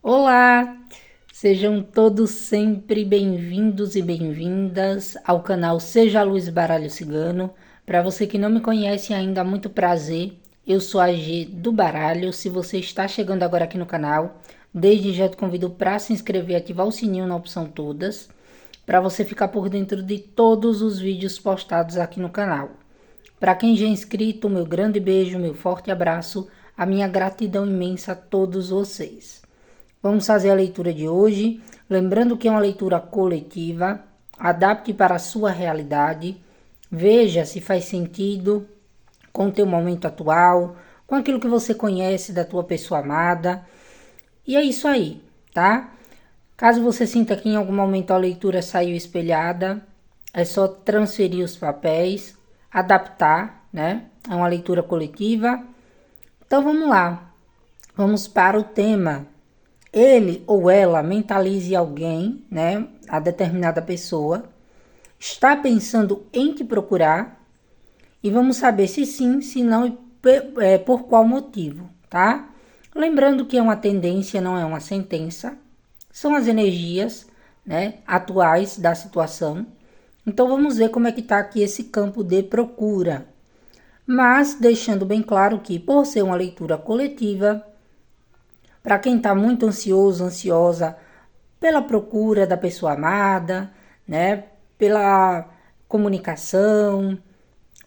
Olá! Sejam todos sempre bem-vindos e bem-vindas ao canal Seja a Luz Baralho Cigano. Para você que não me conhece ainda, muito prazer. Eu sou a G do Baralho. Se você está chegando agora aqui no canal, desde já te convido para se inscrever e ativar o sininho na opção todas, para você ficar por dentro de todos os vídeos postados aqui no canal. Para quem já é inscrito, meu grande beijo, meu forte abraço, a minha gratidão imensa a todos vocês. Vamos fazer a leitura de hoje, lembrando que é uma leitura coletiva, adapte para a sua realidade, veja se faz sentido com o teu momento atual, com aquilo que você conhece da tua pessoa amada. E é isso aí, tá? Caso você sinta que em algum momento a leitura saiu espelhada, é só transferir os papéis, adaptar, né? É uma leitura coletiva. Então vamos lá, vamos para o tema. Ele ou ela mentalize alguém, né, a determinada pessoa, está pensando em te procurar e vamos saber se sim, se não e por qual motivo, tá? Lembrando que é uma tendência, não é uma sentença, são as energias, né, atuais da situação. Então vamos ver como é que tá aqui esse campo de procura. Mas deixando bem claro que por ser uma leitura coletiva, para quem está muito ansioso, ansiosa pela procura da pessoa amada, né? Pela comunicação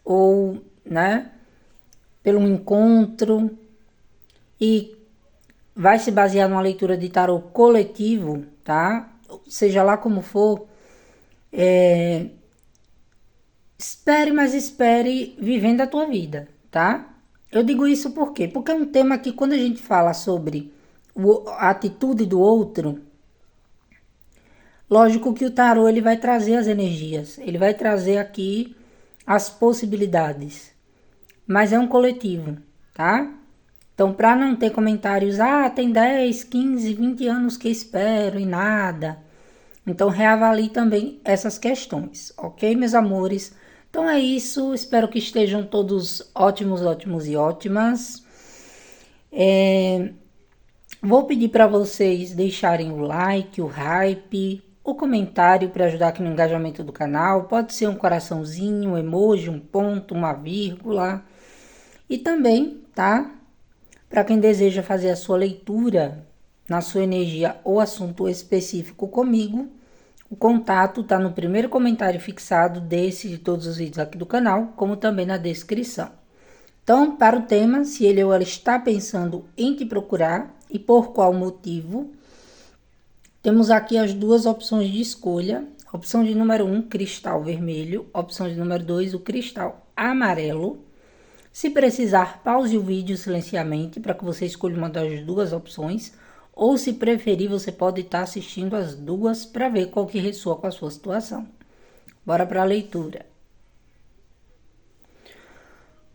ou, né? Pelo encontro e vai se basear numa leitura de tarô coletivo, tá? Seja lá como for, espere, mas espere vivendo a tua vida, tá? Eu digo isso por quê? Porque é um tema que quando a gente fala sobre a atitude do outro, lógico que o tarô ele vai trazer as energias, ele vai trazer aqui as possibilidades, mas é um coletivo, tá? Então, para não ter comentários, tem 10, 15, 20 anos que espero e nada. Então, reavalie também essas questões, ok, meus amores? Então é isso, espero que estejam todos ótimos, ótimos e ótimas. Vou pedir para vocês deixarem o like, o hype, o comentário para ajudar aqui no engajamento do canal. Pode ser um coraçãozinho, um emoji, um ponto, uma vírgula. E também, tá? Para quem deseja fazer a sua leitura na sua energia ou assunto específico comigo, o contato tá no primeiro comentário fixado desse de todos os vídeos aqui do canal, como também na descrição. Então, para o tema, se ele ou ela está pensando em te procurar e por qual motivo, temos aqui as duas opções de escolha. Opção de número 1, cristal vermelho. Opção de número 2, o cristal amarelo. Se precisar, pause o vídeo silenciamente para que você escolha uma das duas opções. Ou se preferir, você pode estar assistindo as duas para ver qual que ressoa com a sua situação. Bora para a leitura.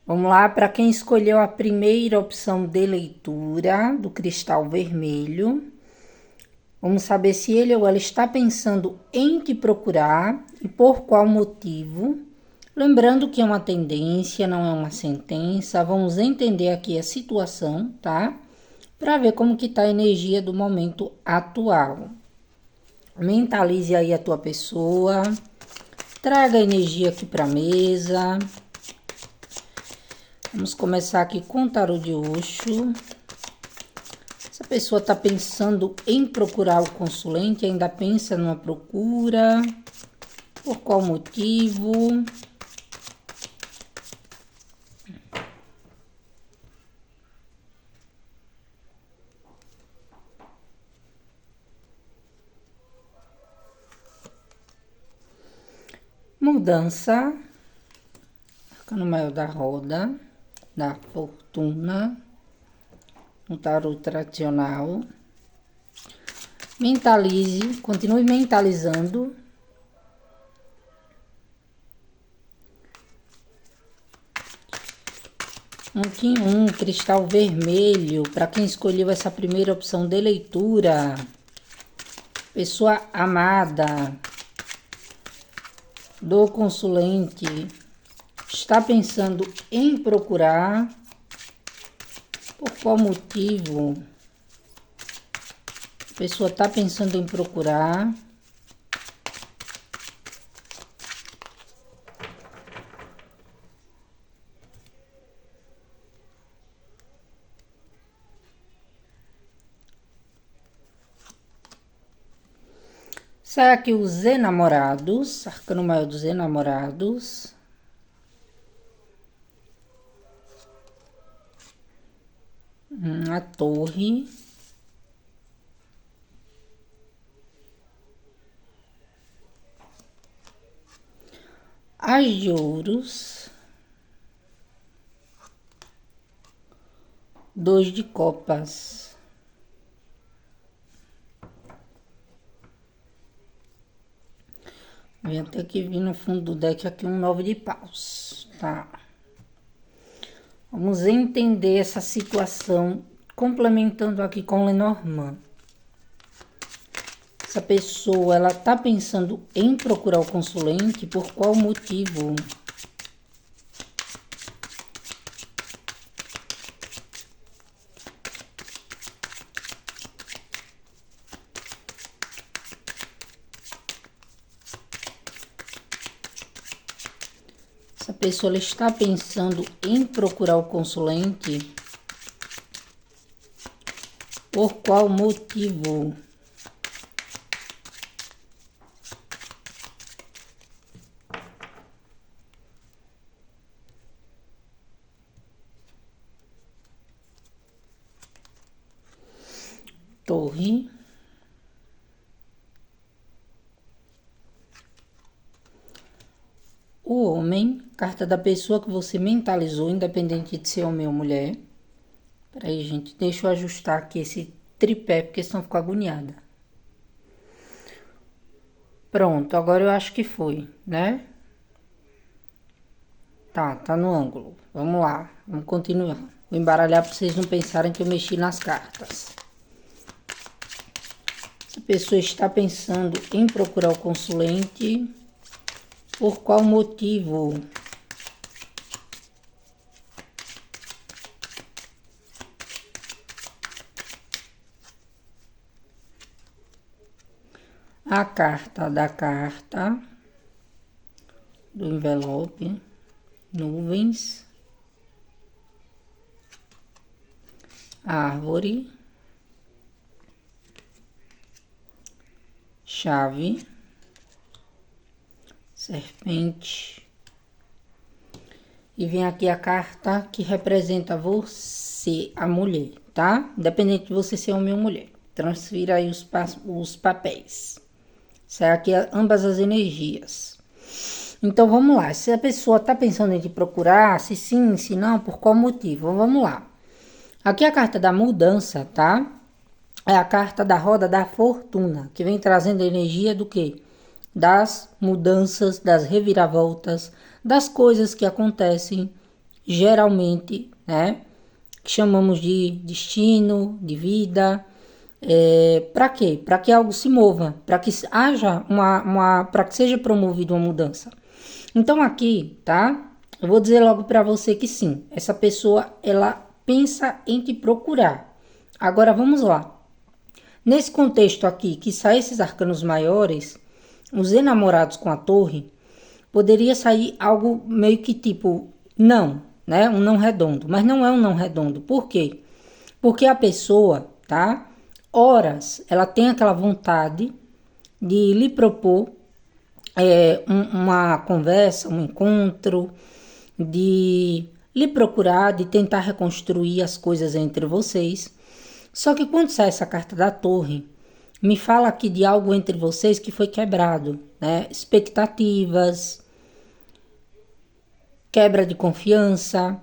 Vamos lá, para quem escolheu a primeira opção de leitura do cristal vermelho, vamos saber se ele ou ela está pensando em te procurar e por qual motivo. Lembrando que é uma tendência, não é uma sentença. Vamos entender aqui a situação, tá? Para ver como que tá a energia do momento atual. Mentalize aí a tua pessoa. Traga a energia aqui para a mesa. Vamos começar aqui com o tarô de Osho. Essa pessoa está pensando em procurar o consulente, ainda pensa numa procura. Por qual motivo? Mudança. Arcano maior da roda. Da fortuna, no tarô tradicional. Mentalize, continue mentalizando. Um cristal vermelho, para quem escolheu essa primeira opção de leitura. Pessoa amada do consulente está pensando em procurar. Por qual motivo? A pessoa tá pensando em procurar. Sai aqui os enamorados, arcano maior dos enamorados. A torre. As de ouros. 2 de copas. Vem até que vir no fundo do deck aqui um 9 de paus, tá? Vamos entender essa situação, complementando aqui com Lenormand. Essa pessoa, ela tá pensando em procurar o consulente, por qual motivo? Essa pessoa ela está pensando em procurar o consulente. Por qual motivo? Torre. O homem, carta da pessoa que você mentalizou, independente de ser homem ou mulher. Peraí, gente, deixa eu ajustar aqui esse tripé, porque senão eu fico agoniada. Pronto, agora eu acho que foi, né? Tá no ângulo. Vamos lá, vamos continuar. Vou embaralhar para vocês não pensarem que eu mexi nas cartas. Essa pessoa está pensando em procurar o consulente. Por qual motivo? A carta do envelope, nuvens, árvore, chave, serpente. E vem aqui a carta que representa você, a mulher, tá? Independente de você ser homem ou mulher. Transfira aí os papéis. Sai aqui ambas as energias. Então, vamos lá. Se a pessoa tá pensando em te procurar, se sim, se não, por qual motivo? Vamos lá. Aqui é a carta da mudança, tá? É a carta da roda da fortuna, que vem trazendo a energia do quê? Das mudanças, das reviravoltas, das coisas que acontecem geralmente, né? Que chamamos de destino, de vida. Para quê? Para que algo se mova, para que haja para que seja promovida uma mudança. Então aqui, tá? Eu vou dizer logo para você que sim, essa pessoa ela pensa em te procurar. Agora vamos lá. Nesse contexto aqui, que saem esses arcanos maiores, os enamorados com a torre, poderia sair algo meio que tipo não, né? Um não redondo, mas não é um não redondo. Por quê? Porque a pessoa, tá? Horas, ela tem aquela vontade de lhe propor uma conversa, um encontro, de lhe procurar, de tentar reconstruir as coisas entre vocês. Só que quando sai essa carta da torre, me fala aqui de algo entre vocês que foi quebrado, né? Expectativas, quebra de confiança.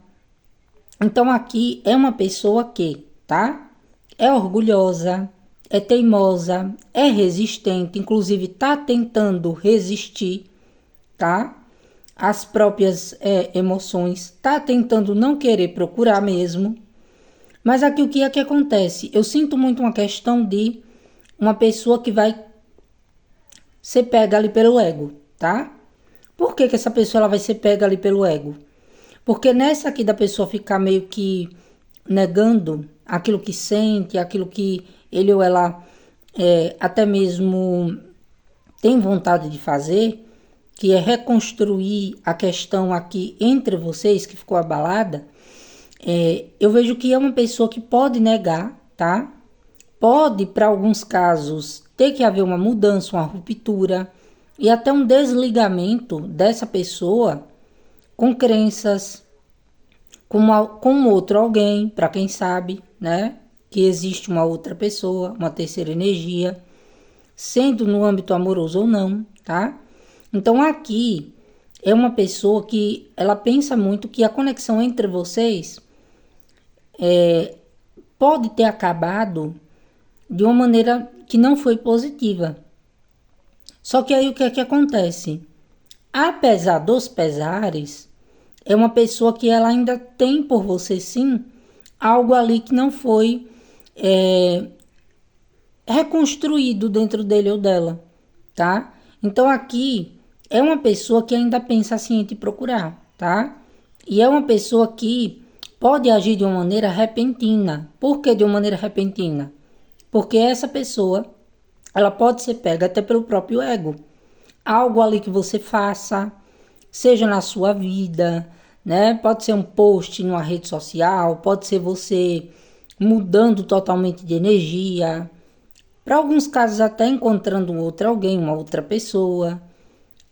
Então aqui é uma pessoa que, tá? É orgulhosa, é teimosa, é resistente, inclusive tá tentando resistir, tá? As próprias emoções, tá tentando não querer procurar mesmo. Mas aqui o que é que acontece? Eu sinto muito uma questão de uma pessoa que vai ser pega ali pelo ego, tá? Por que essa pessoa ela vai ser pega ali pelo ego? Porque nessa aqui da pessoa ficar meio que negando aquilo que sente, aquilo que ele ou ela até mesmo tem vontade de fazer, que é reconstruir a questão aqui entre vocês, que ficou abalada, eu vejo que é uma pessoa que pode negar, tá? Pode, para alguns casos, ter que haver uma mudança, uma ruptura e até um desligamento dessa pessoa com crenças, com outro alguém, para quem sabe, né? Que existe uma outra pessoa, uma terceira energia, sendo no âmbito amoroso ou não, tá? Então aqui é uma pessoa que ela pensa muito que a conexão entre vocês pode ter acabado de uma maneira que não foi positiva. Só que aí o que é que acontece? Apesar dos pesares, é uma pessoa que ela ainda tem por você sim algo ali que não foi reconstruído dentro dele ou dela, tá? Então aqui é uma pessoa que ainda pensa assim em te procurar, tá? E é uma pessoa que pode agir de uma maneira repentina. Por que de uma maneira repentina? Porque essa pessoa, ela pode ser pega até pelo próprio ego. Algo ali que você faça, seja na sua vida, né? Pode ser um post numa rede social, pode ser você mudando totalmente de energia. Para alguns casos até encontrando um outro alguém, uma outra pessoa,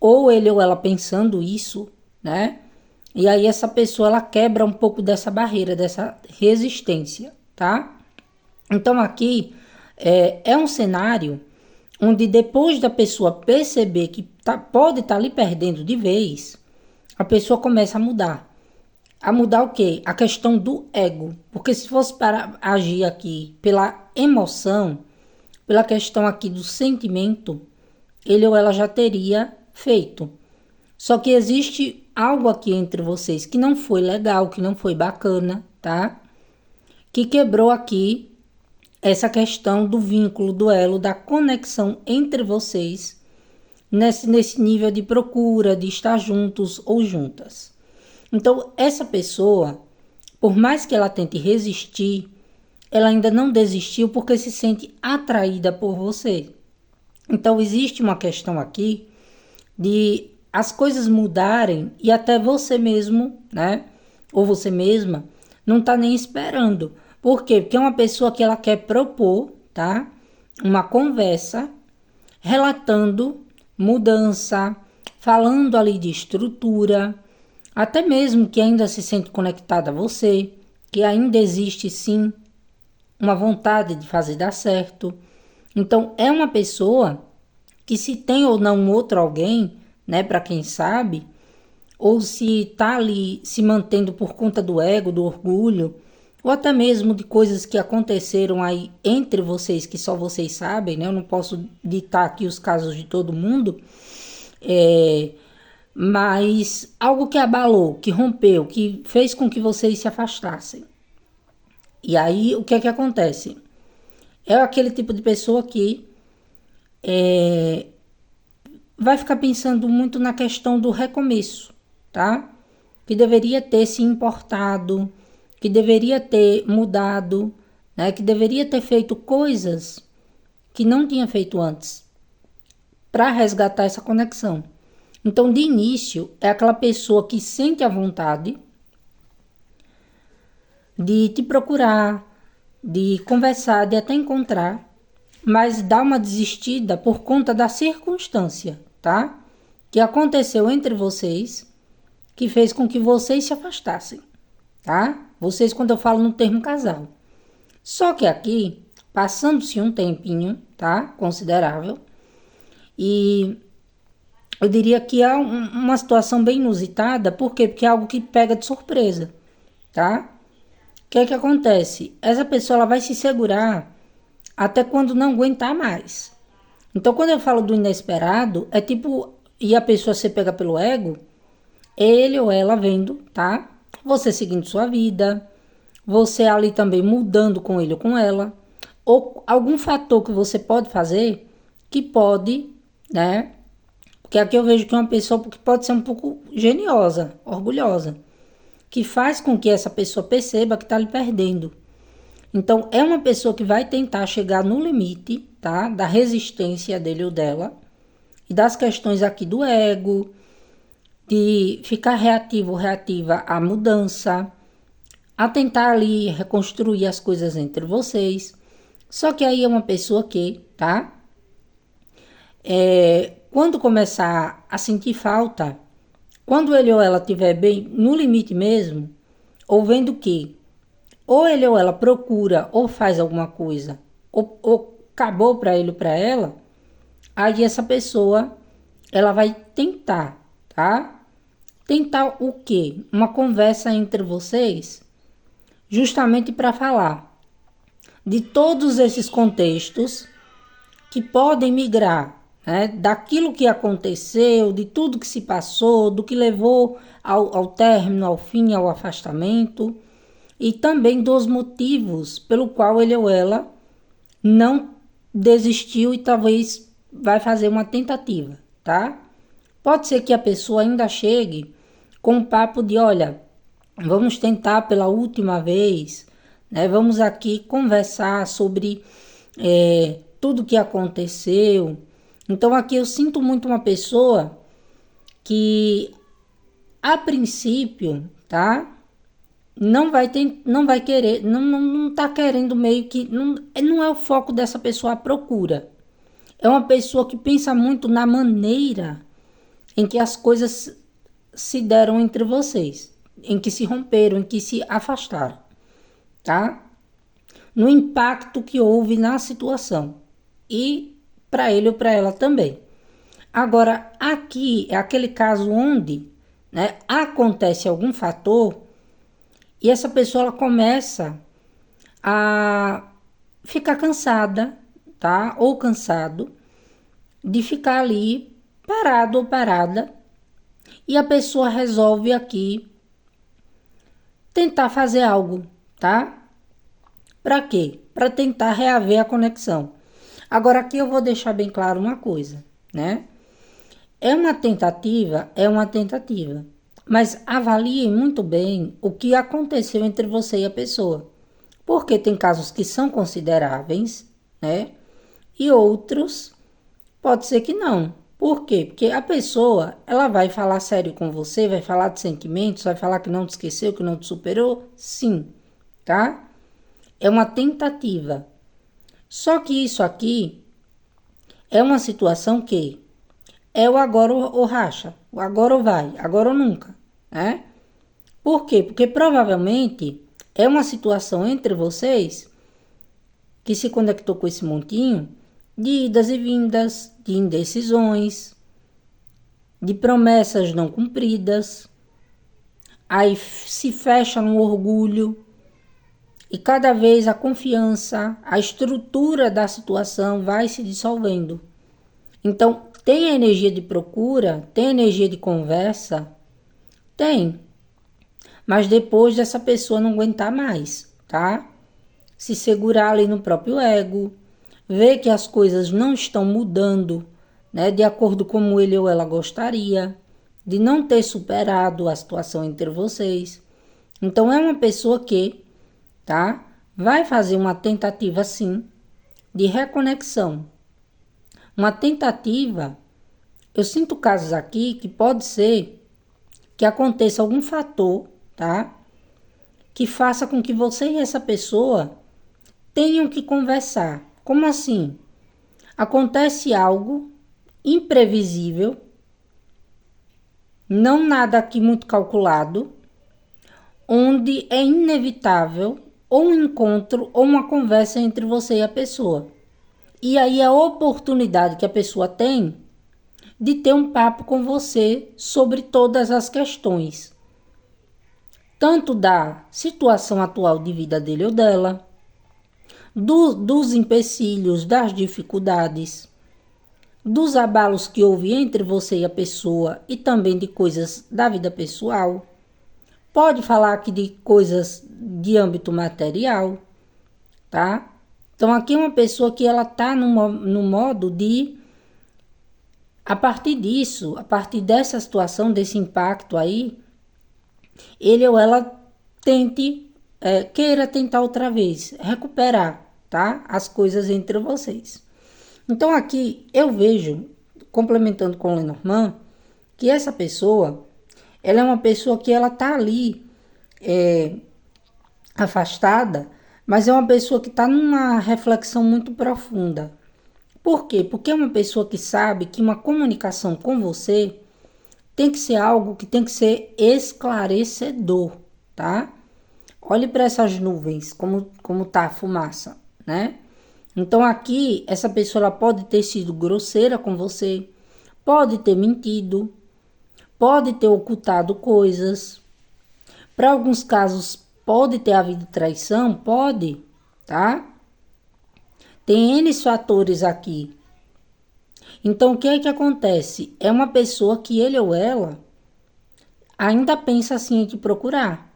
ou ele ou ela pensando isso, né? E aí essa pessoa ela quebra um pouco dessa barreira, dessa resistência, tá? Então aqui é um cenário onde depois da pessoa perceber que pode estar lhe perdendo de vez, a pessoa começa a mudar. A mudar o quê? A questão do ego. Porque se fosse para agir aqui pela emoção, pela questão aqui do sentimento, ele ou ela já teria feito. Só que existe algo aqui entre vocês que não foi legal, que não foi bacana, tá? Que quebrou aqui essa questão do vínculo, do elo, da conexão entre vocês nesse nível de procura, de estar juntos ou juntas. Então, essa pessoa, por mais que ela tente resistir, ela ainda não desistiu porque se sente atraída por você. Então, existe uma questão aqui de as coisas mudarem e até você mesmo, né? Ou você mesma, não tá nem esperando. Por quê? Porque é uma pessoa que ela quer propor, tá? Uma conversa, relatando mudança, falando ali de estrutura, até mesmo que ainda se sente conectada a você, que ainda existe sim uma vontade de fazer dar certo. Então é uma pessoa que se tem ou não um outro alguém, né, para quem sabe, ou se tá ali se mantendo por conta do ego, do orgulho, ou até mesmo de coisas que aconteceram aí entre vocês, que só vocês sabem, né? Eu não posso ditar aqui os casos de todo mundo, mas algo que abalou, que rompeu, que fez com que vocês se afastassem. E aí, o que é que acontece? É aquele tipo de pessoa que vai ficar pensando muito na questão do recomeço, tá? Que deveria ter se importado, que deveria ter mudado, né? Que deveria ter feito coisas que não tinha feito antes para resgatar essa conexão. Então, de início, é aquela pessoa que sente a vontade de te procurar, de conversar, de até encontrar, mas dá uma desistida por conta da circunstância, tá? Que aconteceu entre vocês, que fez com que vocês se afastassem, tá? Vocês, quando eu falo no termo casal. Só que aqui, passando-se um tempinho, tá? Considerável, e eu diria que é uma situação bem inusitada, por quê? Porque é algo que pega de surpresa, tá? O que é que acontece? Essa pessoa ela vai se segurar até quando não aguentar mais. Então, quando eu falo do inesperado, é tipo, e a pessoa se pega pelo ego, ele ou ela vendo, tá? Você seguindo sua vida, você ali também mudando com ele ou com ela, ou algum fator que você pode fazer que pode, né? Porque aqui eu vejo que é uma pessoa que pode ser um pouco geniosa, orgulhosa, que faz com que essa pessoa perceba que está lhe perdendo. Então, é uma pessoa que vai tentar chegar no limite tá? Da resistência dele ou dela e das questões aqui do ego, de ficar reativo ou reativa à mudança, a tentar ali reconstruir as coisas entre vocês. Só que aí é uma pessoa que, tá? Quando começar a sentir falta, quando ele ou ela estiver bem no limite mesmo, ou vendo que ou ele ou ela procura ou faz alguma coisa, ou acabou para ele ou para ela, aí essa pessoa, ela vai tentar, tá? Tentar o quê? Uma conversa entre vocês, justamente para falar de todos esses contextos que podem migrar, né? Daquilo que aconteceu, de tudo que se passou, do que levou ao término, ao fim, ao afastamento, e também dos motivos pelo qual ele ou ela não desistiu e talvez vai fazer uma tentativa, tá? Pode ser que a pessoa ainda chegue com um papo de, olha, vamos tentar pela última vez, né? Vamos aqui conversar sobre tudo que aconteceu. Então aqui eu sinto muito uma pessoa que a princípio, tá? Não vai querer, não tá querendo meio que, não é o foco dessa pessoa a procura. É uma pessoa que pensa muito na maneira em que as coisas se deram entre vocês, em que se romperam, em que se afastaram, tá? No impacto que houve na situação e para ele ou para ela também. Agora, aqui é aquele caso onde, né, acontece algum fator e essa pessoa ela começa a ficar cansada, tá? Ou cansado de ficar ali parado ou parada e a pessoa resolve aqui tentar fazer algo, tá? Para quê? Para tentar reaver a conexão. Agora aqui eu vou deixar bem claro uma coisa, né? É uma tentativa, mas avaliem muito bem o que aconteceu entre você e a pessoa. Porque tem casos que são consideráveis, né? E outros pode ser que não. Por quê? Porque a pessoa, ela vai falar sério com você, vai falar de sentimentos, vai falar que não te esqueceu, que não te superou? Sim, tá? É uma tentativa. Só que isso aqui é uma situação que é o agora ou racha, o agora ou vai, agora ou nunca, né? Por quê? Porque provavelmente é uma situação entre vocês que se conectou com esse montinho de idas e vindas, de indecisões, de promessas não cumpridas, aí se fecha no orgulho e cada vez a confiança, a estrutura da situação vai se dissolvendo. Então, tem a energia de procura, tem a energia de conversa? Tem. Mas depois dessa pessoa não aguentar mais, tá? Se segurar ali no próprio ego, ver que as coisas não estão mudando, né, de acordo como ele ou ela gostaria, de não ter superado a situação entre vocês. Então é uma pessoa que, tá, vai fazer uma tentativa sim de reconexão. Uma tentativa, eu sinto casos aqui que pode ser que aconteça algum fator, tá, que faça com que você e essa pessoa tenham que conversar. Como assim? Acontece algo imprevisível, não nada aqui muito calculado, onde é inevitável ou um encontro ou uma conversa entre você e a pessoa. E aí a oportunidade que a pessoa tem de ter um papo com você sobre todas as questões, tanto da situação atual de vida dele ou dela, dos empecilhos, das dificuldades, dos abalos que houve entre você e a pessoa e também de coisas da vida pessoal. Pode falar aqui de coisas de âmbito material, tá? Então aqui é uma pessoa que ela tá no modo de, a partir disso, a partir dessa situação, desse impacto aí, ele ou ela queira tentar outra vez, recuperar, tá? As coisas entre vocês. Então aqui eu vejo, complementando com o Lenormand, que essa pessoa, ela é uma pessoa que ela tá ali afastada, mas é uma pessoa que está numa reflexão muito profunda. Por quê? Porque é uma pessoa que sabe que uma comunicação com você tem que ser algo que tem que ser esclarecedor, tá? Olhe para essas nuvens, como tá a fumaça, né? Então aqui, essa pessoa ela pode ter sido grosseira com você, pode ter mentido, pode ter ocultado coisas. Para alguns casos, pode ter havido traição? Pode, tá? Tem N fatores aqui. Então, o que é que acontece? É uma pessoa que ele ou ela ainda pensa assim em te procurar.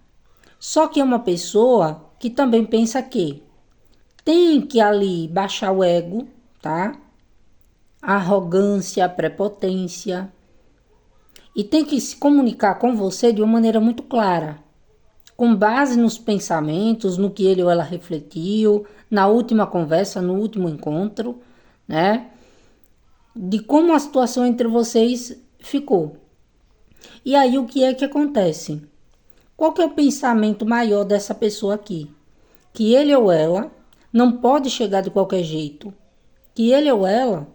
Só que é uma pessoa que também pensa que tem que ali baixar o ego, tá? A arrogância, a prepotência. E tem que se comunicar com você de uma maneira muito clara, com base nos pensamentos, no que ele ou ela refletiu, na última conversa, no último encontro, né? De como a situação entre vocês ficou. E aí o que é que acontece? Qual que é o pensamento maior dessa pessoa aqui? Que ele ou ela não pode chegar de qualquer jeito. Que ele ou ela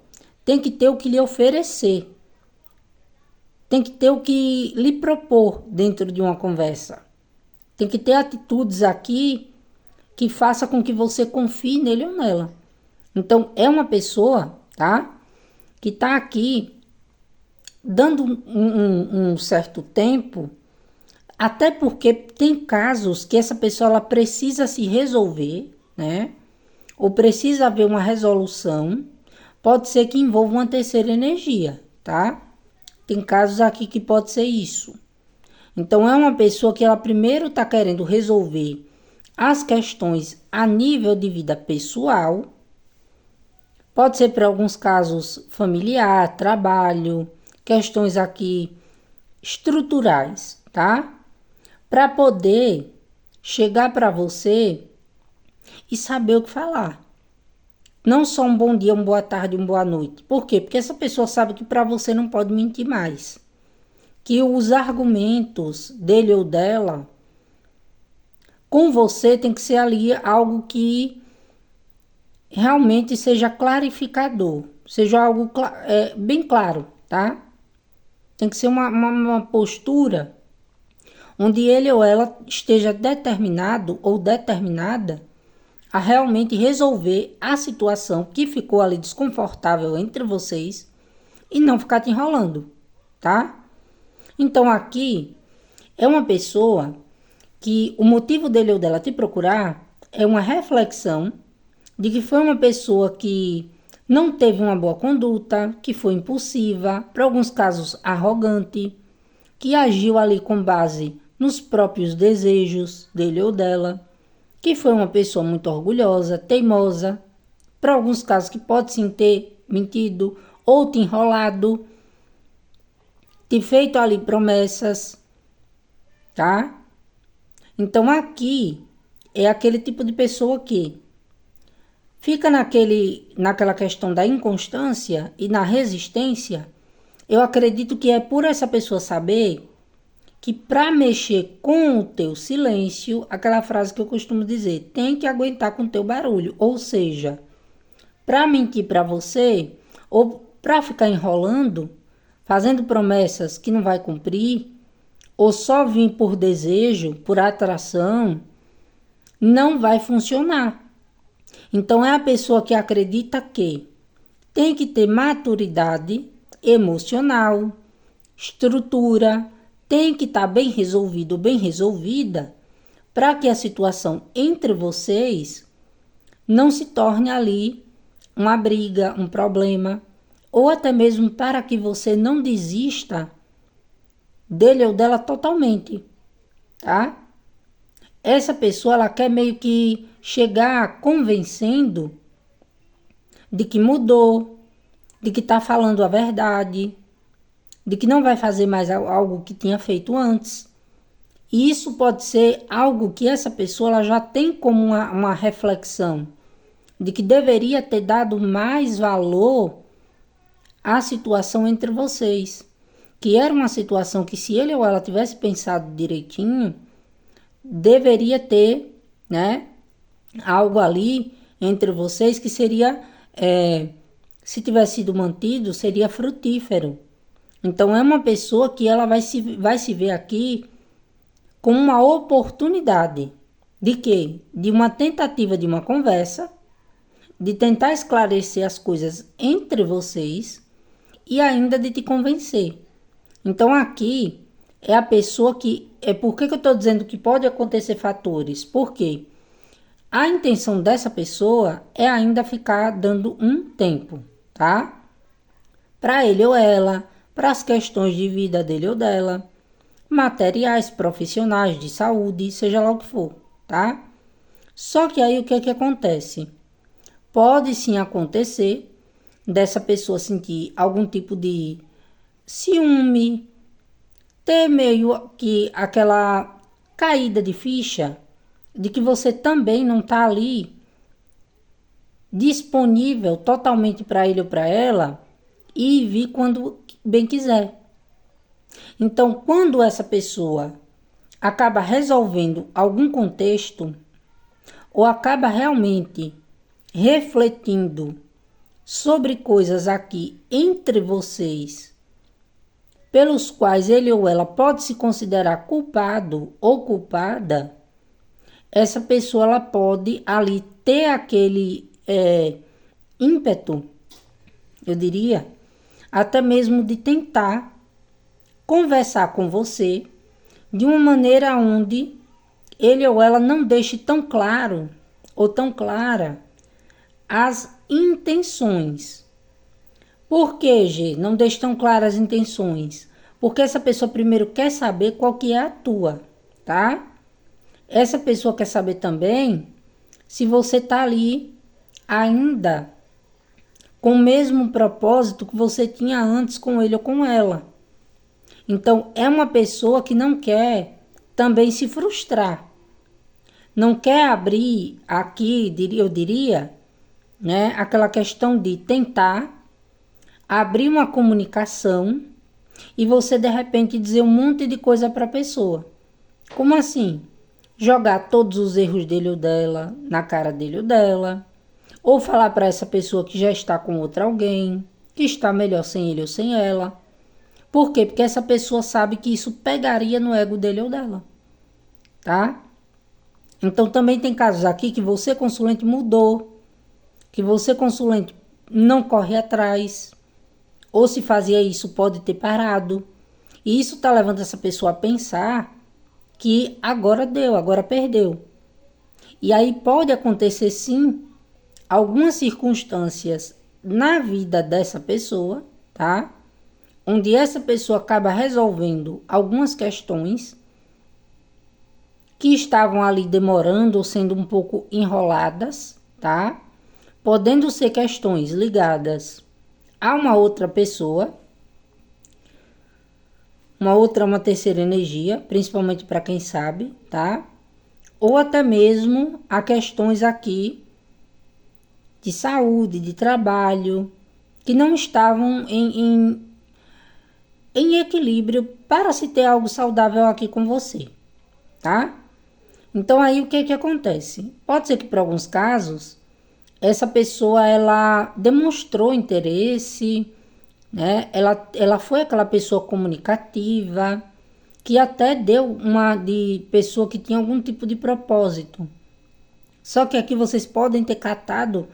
tem que ter o que lhe oferecer. Tem que ter o que lhe propor dentro de uma conversa. Tem que ter atitudes aqui que faça com que você confie nele ou nela. Então, é uma pessoa, tá? Que tá aqui dando um certo tempo, até porque tem casos que essa pessoa ela precisa se resolver, né? Ou precisa haver uma resolução. Pode ser que envolva uma terceira energia, tá? Tem casos aqui que pode ser isso. Então, é uma pessoa que ela primeiro está querendo resolver as questões a nível de vida pessoal. Pode ser para alguns casos familiar, trabalho, questões aqui estruturais, tá? Para poder chegar para você e saber o que falar. Não só um bom dia, uma boa tarde, uma boa noite. Por quê? Porque essa pessoa sabe que para você não pode mentir mais. Que os argumentos dele ou dela com você tem que ser ali algo que realmente seja clarificador, seja algo bem claro, tá? Tem que ser uma postura onde ele ou ela esteja determinado ou determinada a realmente resolver a situação que ficou ali desconfortável entre vocês e não ficar te enrolando, tá? Então aqui é uma pessoa que o motivo dele ou dela te procurar é uma reflexão de que foi uma pessoa que não teve uma boa conduta, que foi impulsiva, para alguns casos arrogante, que agiu ali com base nos próprios desejos dele ou dela, que foi uma pessoa muito orgulhosa, teimosa, para alguns casos que pode sim ter mentido ou te enrolado, te feito ali promessas, tá? Então aqui é aquele tipo de pessoa que fica naquela questão da inconstância e na resistência. Eu acredito que é por essa pessoa saber que para mexer com o teu silêncio, aquela frase que eu costumo dizer, tem que aguentar com o teu barulho. Ou seja, para mentir para você ou para ficar enrolando, fazendo promessas que não vai cumprir, ou só vir por desejo, por atração, não vai funcionar. Então é a pessoa que acredita que tem que ter maturidade emocional, estrutura, tem que estar bem resolvido, bem resolvida, para que a situação entre vocês não se torne ali uma briga, um problema, ou até mesmo para que você não desista dele ou dela totalmente, tá? Essa pessoa ela quer meio que chegar convencendo de que mudou, de que está falando a verdade, de que não vai fazer mais algo que tinha feito antes. E isso pode ser algo que essa pessoa ela já tem como uma reflexão de que deveria ter dado mais valor à situação entre vocês. Que era uma situação que, se ele ou ela tivesse pensado direitinho, deveria ter, né, algo ali entre vocês que seria, se tivesse sido mantido, seria frutífero. Então é uma pessoa que ela vai se ver aqui como uma oportunidade de quê? De uma tentativa de uma conversa, de tentar esclarecer as coisas entre vocês e ainda de te convencer. Então aqui é a pessoa que... Por que eu estou dizendo que pode acontecer fatores? Porque a intenção dessa pessoa é ainda ficar dando um tempo, tá? Para ele ou ela, para as questões de vida dele ou dela, materiais, profissionais, de saúde, seja lá o que for, tá? Só que aí o que é que acontece? Pode sim acontecer dessa pessoa sentir algum tipo de ciúme, ter meio que aquela caída de ficha de que você também não está ali disponível totalmente para ele ou para ela e vir quando bem quiser. Então, quando essa pessoa acaba resolvendo algum contexto ou acaba realmente refletindo sobre coisas aqui entre vocês, pelos quais ele ou ela pode se considerar culpado ou culpada, essa pessoa ela pode ali ter aquele ímpeto, eu diria, até mesmo de tentar conversar com você de uma maneira onde ele ou ela não deixe tão claro ou tão clara as intenções. Por que, G? Não deixe tão claras as intenções? Porque essa pessoa primeiro quer saber qual que é a tua, tá? Essa pessoa quer saber também se você tá ali ainda com o mesmo propósito que você tinha antes com ele ou com ela. Então, é uma pessoa que não quer também se frustrar. Não quer abrir aqui, eu diria, né, aquela questão de tentar abrir uma comunicação e você, de repente, dizer um monte de coisa para a pessoa. Como assim? Jogar todos os erros dele ou dela na cara dele ou dela. Ou falar para essa pessoa que já está com outra alguém, que está melhor sem ele ou sem ela. Por quê? Porque essa pessoa sabe que isso pegaria no ego dele ou dela, tá? Então também tem casos aqui que você, consulente, mudou, que você, consulente, não corre atrás, ou se fazia isso pode ter parado. E isso tá levando essa pessoa a pensar que agora deu, agora perdeu. E aí pode acontecer sim algumas circunstâncias na vida dessa pessoa, tá? Onde essa pessoa acaba resolvendo algumas questões que estavam ali demorando ou sendo um pouco enroladas, tá? Podendo ser questões ligadas a uma outra pessoa, uma terceira energia, principalmente para quem sabe, tá? Ou até mesmo a questões aqui de saúde, de trabalho, que não estavam em equilíbrio para se ter algo saudável aqui com você, tá? Então aí o que acontece? Pode ser que por alguns casos essa pessoa ela demonstrou interesse, né? Ela foi aquela pessoa comunicativa que até deu uma de pessoa que tinha algum tipo de propósito. Só que aqui vocês podem ter catado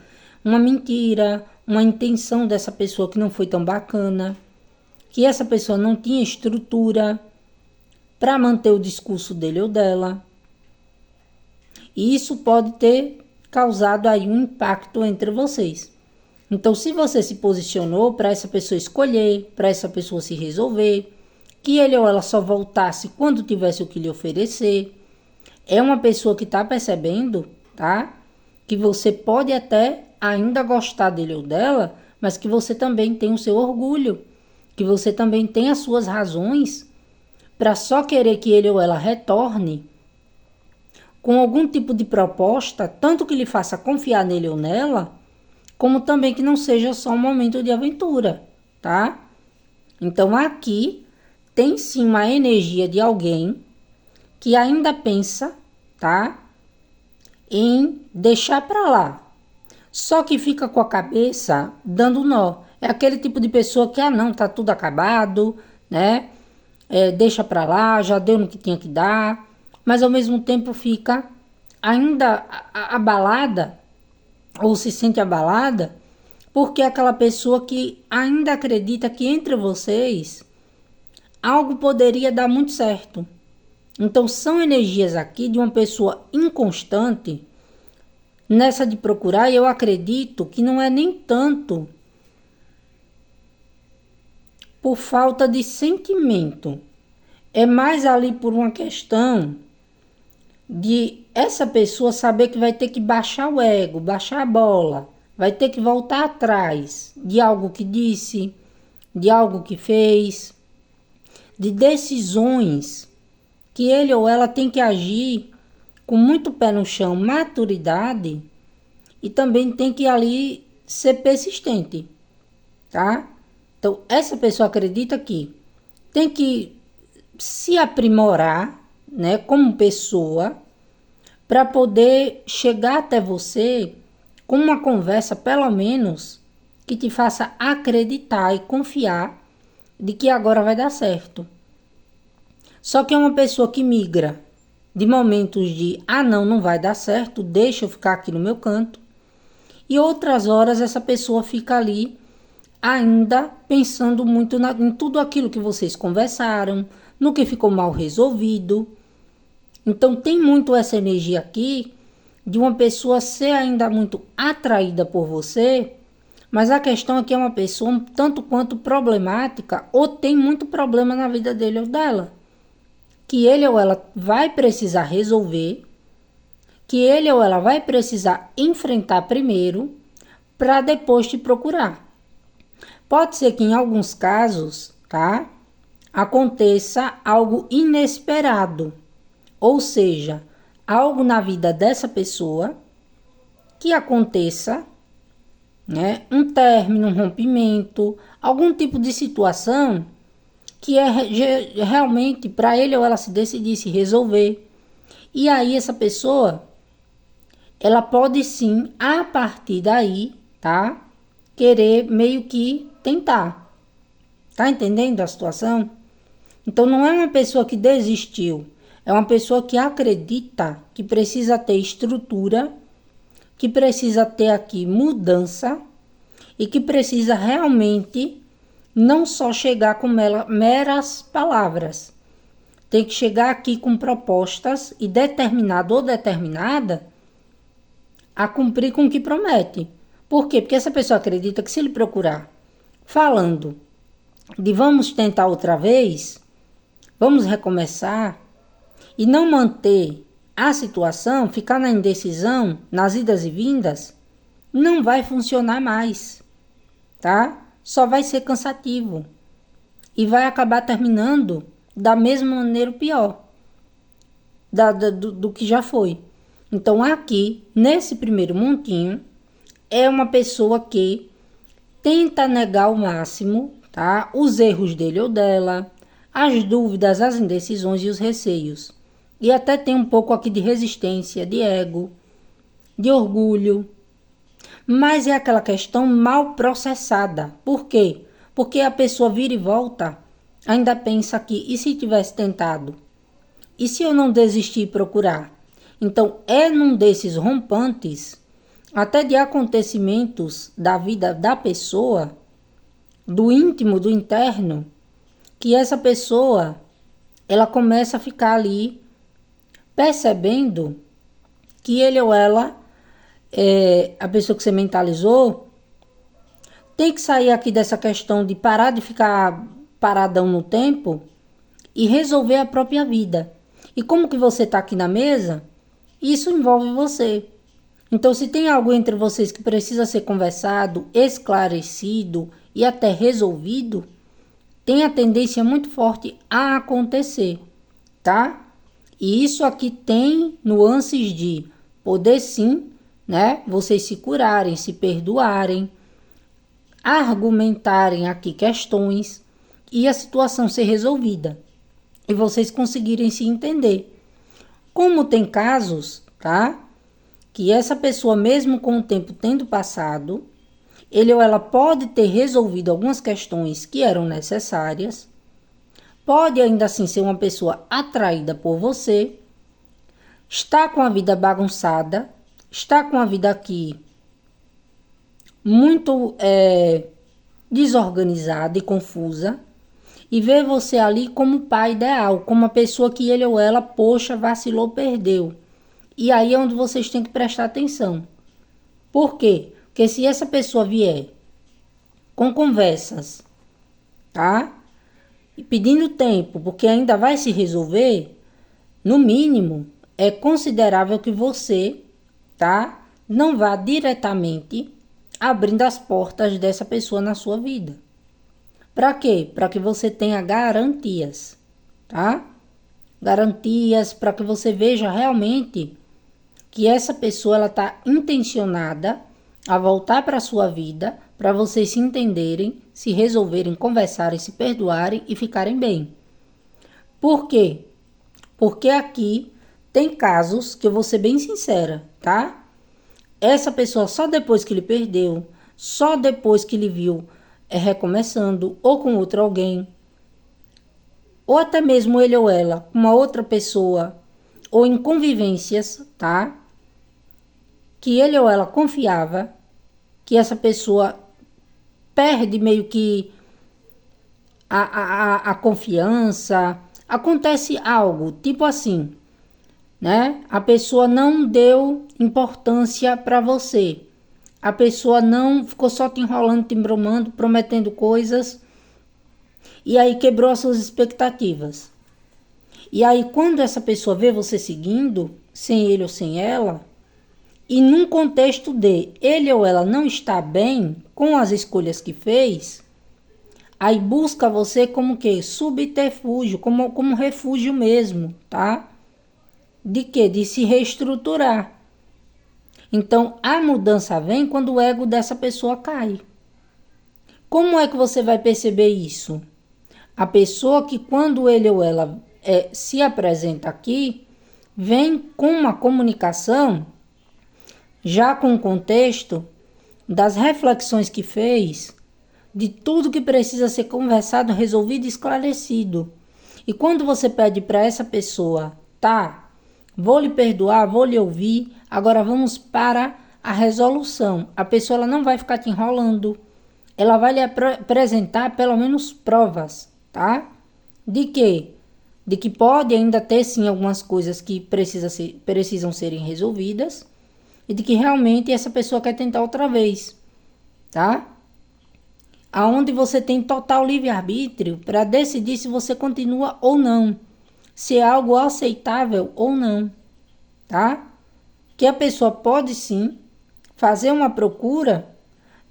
uma mentira, uma intenção dessa pessoa que não foi tão bacana, que essa pessoa não tinha estrutura para manter o discurso dele ou dela. E isso pode ter causado aí um impacto entre vocês. Então, se você se posicionou para essa pessoa escolher, para essa pessoa se resolver, que ele ou ela só voltasse quando tivesse o que lhe oferecer, é uma pessoa que está percebendo, tá? Que você pode até ainda gostar dele ou dela, mas que você também tem o seu orgulho, que você também tem as suas razões para só querer que ele ou ela retorne com algum tipo de proposta, tanto que lhe faça confiar nele ou nela, como também que não seja só um momento de aventura, tá? Então aqui tem sim uma energia de alguém que ainda pensa, tá? Em deixar pra lá. Só que fica com a cabeça dando nó. É aquele tipo de pessoa que, não, tá tudo acabado, né? Deixa pra lá, já deu no que tinha que dar. Mas ao mesmo tempo fica ainda abalada, ou se sente abalada, porque é aquela pessoa que ainda acredita que entre vocês algo poderia dar muito certo. Então são energias aqui de uma pessoa inconstante nessa de procurar, e eu acredito que não é nem tanto por falta de sentimento. É mais ali por uma questão de essa pessoa saber que vai ter que baixar o ego, baixar a bola, vai ter que voltar atrás de algo que disse, de algo que fez, de decisões que ele ou ela tem que agir com muito pé no chão, maturidade, e também tem que ali ser persistente, tá? Então, essa pessoa acredita que tem que se aprimorar, né, como pessoa, para poder chegar até você com uma conversa, pelo menos, que te faça acreditar e confiar de que agora vai dar certo. Só que é uma pessoa que migra de momentos de, não vai dar certo, deixa eu ficar aqui no meu canto. E outras horas essa pessoa fica ali ainda pensando muito em tudo aquilo que vocês conversaram, no que ficou mal resolvido. Então tem muito essa energia aqui de uma pessoa ser ainda muito atraída por você, mas a questão é que é uma pessoa um tanto quanto problemática, ou tem muito problema na vida dele ou dela, que ele ou ela vai precisar resolver, que ele ou ela vai precisar enfrentar primeiro, para depois te procurar. Pode ser que em alguns casos, tá, aconteça algo inesperado, ou seja, algo na vida dessa pessoa que aconteça, né, um término, um rompimento, algum tipo de situação que é realmente para ele ou ela se decidir se resolver. E aí essa pessoa, ela pode sim, a partir daí, tá, querer meio que tentar. Tá entendendo a situação? Então não é uma pessoa que desistiu, é uma pessoa que acredita que precisa ter estrutura, que precisa ter aqui mudança e que precisa realmente não só chegar com meras palavras. Tem que chegar aqui com propostas e determinado ou determinada a cumprir com o que promete. Por quê? Porque essa pessoa acredita que se ele procurar falando de vamos tentar outra vez, vamos recomeçar, e não manter a situação, ficar na indecisão, nas idas e vindas, não vai funcionar mais, tá? Só vai ser cansativo e vai acabar terminando da mesma maneira ou pior do que já foi. Então aqui, nesse primeiro montinho, é uma pessoa que tenta negar ao máximo, tá, os erros dele ou dela, as dúvidas, as indecisões e os receios. E até tem um pouco aqui de resistência, de ego, de orgulho. Mas é aquela questão mal processada. Por quê? Porque a pessoa vira e volta, ainda pensa que, e se tivesse tentado? E se eu não desistir e procurar? Então, é num desses rompantes, até de acontecimentos da vida da pessoa, do íntimo, do interno, que essa pessoa, ela começa a ficar ali percebendo que ele ou ela, a pessoa que você mentalizou, tem que sair aqui dessa questão de parar de ficar paradão no tempo e resolver a própria vida. E como que você está aqui na mesa, isso envolve você. Então, se tem algo entre vocês que precisa ser conversado, esclarecido e até resolvido, tem a tendência muito forte a acontecer, tá? E isso aqui tem nuances de poder sim, né? Vocês se curarem, se perdoarem, argumentarem aqui questões e a situação ser resolvida. E vocês conseguirem se entender. Como tem casos, tá? Que essa pessoa, mesmo com o tempo tendo passado, ele ou ela pode ter resolvido algumas questões que eram necessárias, pode ainda assim ser uma pessoa atraída por você, está com a vida bagunçada, está com a vida aqui muito desorganizada e confusa, e vê você ali como pai ideal, como a pessoa que ele ou ela, poxa, vacilou, perdeu. E aí é onde vocês têm que prestar atenção. Por quê? Porque se essa pessoa vier com conversas, tá? E pedindo tempo, porque ainda vai se resolver, no mínimo, é considerável que você, tá? Não vá diretamente abrindo as portas dessa pessoa na sua vida. Para quê? Para que você tenha garantias, tá? Garantias para que você veja realmente que essa pessoa ela está intencionada a voltar para a sua vida, para vocês se entenderem, se resolverem, conversarem, se perdoarem e ficarem bem. Por quê? Porque aqui tem casos que eu vou ser bem sincera, tá? Essa pessoa só depois que ele perdeu, só depois que ele viu recomeçando ou com outro alguém, ou até mesmo ele ou ela com uma outra pessoa, ou em convivências, tá? Que ele ou ela confiava, que essa pessoa perde meio que a confiança, acontece algo, tipo assim, né? A pessoa não deu importância para você. A pessoa não ficou só te enrolando, te embromando, prometendo coisas. E aí quebrou as suas expectativas. E aí quando essa pessoa vê você seguindo, sem ele ou sem ela, e num contexto de ele ou ela não está bem com as escolhas que fez, aí busca você como que? Subterfúgio, como refúgio mesmo, tá? De quê? De se reestruturar. Então, a mudança vem quando o ego dessa pessoa cai. Como é que você vai perceber isso? A pessoa que quando ele ou ela se apresenta aqui, vem com uma comunicação, já com o contexto das reflexões que fez, de tudo que precisa ser conversado, resolvido e esclarecido. E quando você pede para essa pessoa, tá, vou lhe perdoar, vou lhe ouvir, agora vamos para a resolução. A pessoa ela não vai ficar te enrolando. Ela vai lhe apresentar pelo menos provas, tá? De quê? De que pode ainda ter sim algumas coisas que precisam serem resolvidas e de que realmente essa pessoa quer tentar outra vez, tá? Aonde você tem total livre-arbítrio para decidir se você continua ou não, se é algo aceitável ou não, tá? Que a pessoa pode sim fazer uma procura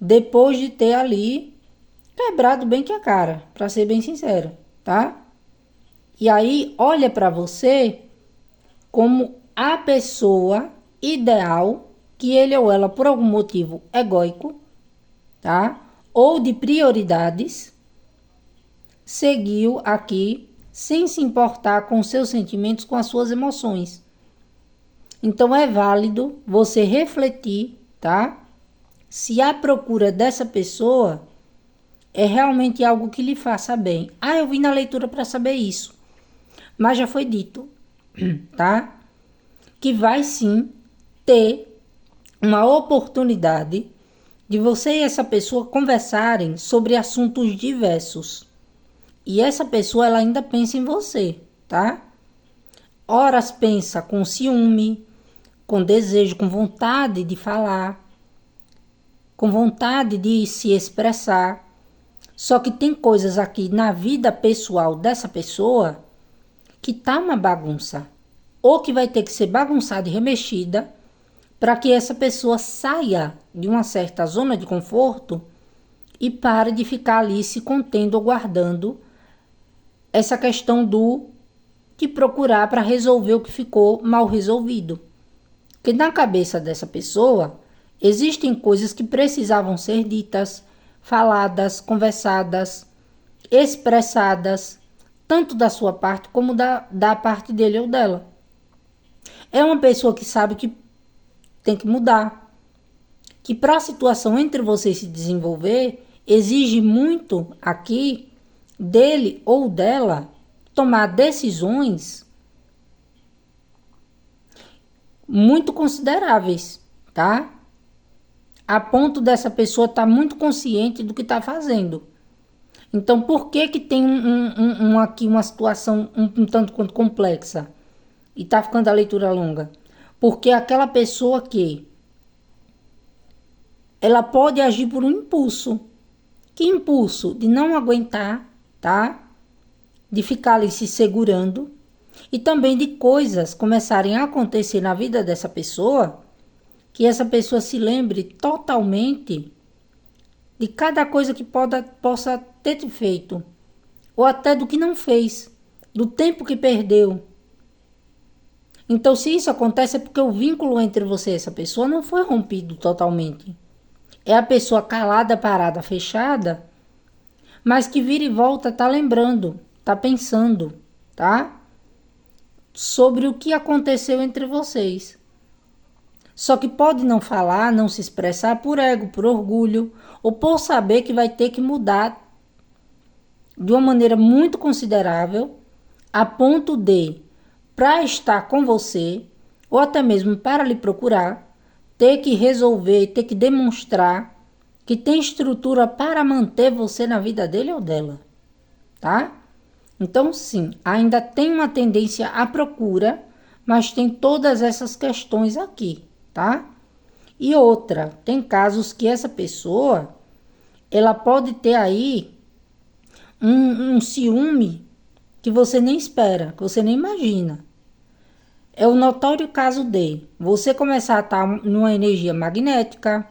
depois de ter ali quebrado bem que a cara, para ser bem sincera, tá? E aí olha para você como a pessoa ideal que ele ou ela, por algum motivo egóico, tá? Ou de prioridades, seguiu aqui sem se importar com seus sentimentos, com as suas emoções. Então é válido você refletir, tá? Se a procura dessa pessoa é realmente algo que lhe faça bem. Ah, eu vim na leitura para saber isso. Mas já foi dito, tá? Que vai sim ter uma oportunidade de você e essa pessoa conversarem sobre assuntos diversos. E essa pessoa ela ainda pensa em você, tá? Horas pensa com ciúme, com desejo, com vontade de falar, com vontade de se expressar. Só que tem coisas aqui na vida pessoal dessa pessoa que tá uma bagunça. Ou que vai ter que ser bagunçada e remexida para que essa pessoa saia de uma certa zona de conforto e pare de ficar ali se contendo ou guardando essa questão do que procurar para resolver o que ficou mal resolvido. Porque na cabeça dessa pessoa existem coisas que precisavam ser ditas, faladas, conversadas, expressadas, tanto da sua parte como da parte dele ou dela. É uma pessoa que sabe que tem que mudar, que para a situação entre vocês se desenvolver, exige muito aqui dele ou dela tomar decisões muito consideráveis, tá? A ponto dessa pessoa estar muito consciente do que está fazendo. Então, por que que tem aqui uma situação um tanto quanto complexa? E está ficando a leitura longa? Porque aquela pessoa que ela pode agir por um impulso. Que impulso? De não aguentar, tá? De ficar ali se segurando. E também de coisas começarem a acontecer na vida dessa pessoa, que essa pessoa se lembre totalmente de cada coisa que possa ter feito, ou até do que não fez, do tempo que perdeu. Então, se isso acontece, é porque o vínculo entre você e essa pessoa não foi rompido totalmente. É a pessoa calada, parada, fechada, mas que vira e volta tá lembrando, tá pensando, tá? Sobre o que aconteceu entre vocês. Só que pode não falar, não se expressar por ego, por orgulho, ou por saber que vai ter que mudar de uma maneira muito considerável, a ponto de, para estar com você, ou até mesmo para lhe procurar, ter que resolver, ter que demonstrar que tem estrutura para manter você na vida dele ou dela, tá? Então, sim, ainda tem uma tendência à procura, mas tem todas essas questões aqui, tá? E outra, tem casos que essa pessoa, ela pode ter aí um ciúme que você nem espera, que você nem imagina. É o notório caso de você começar a estar numa energia magnética,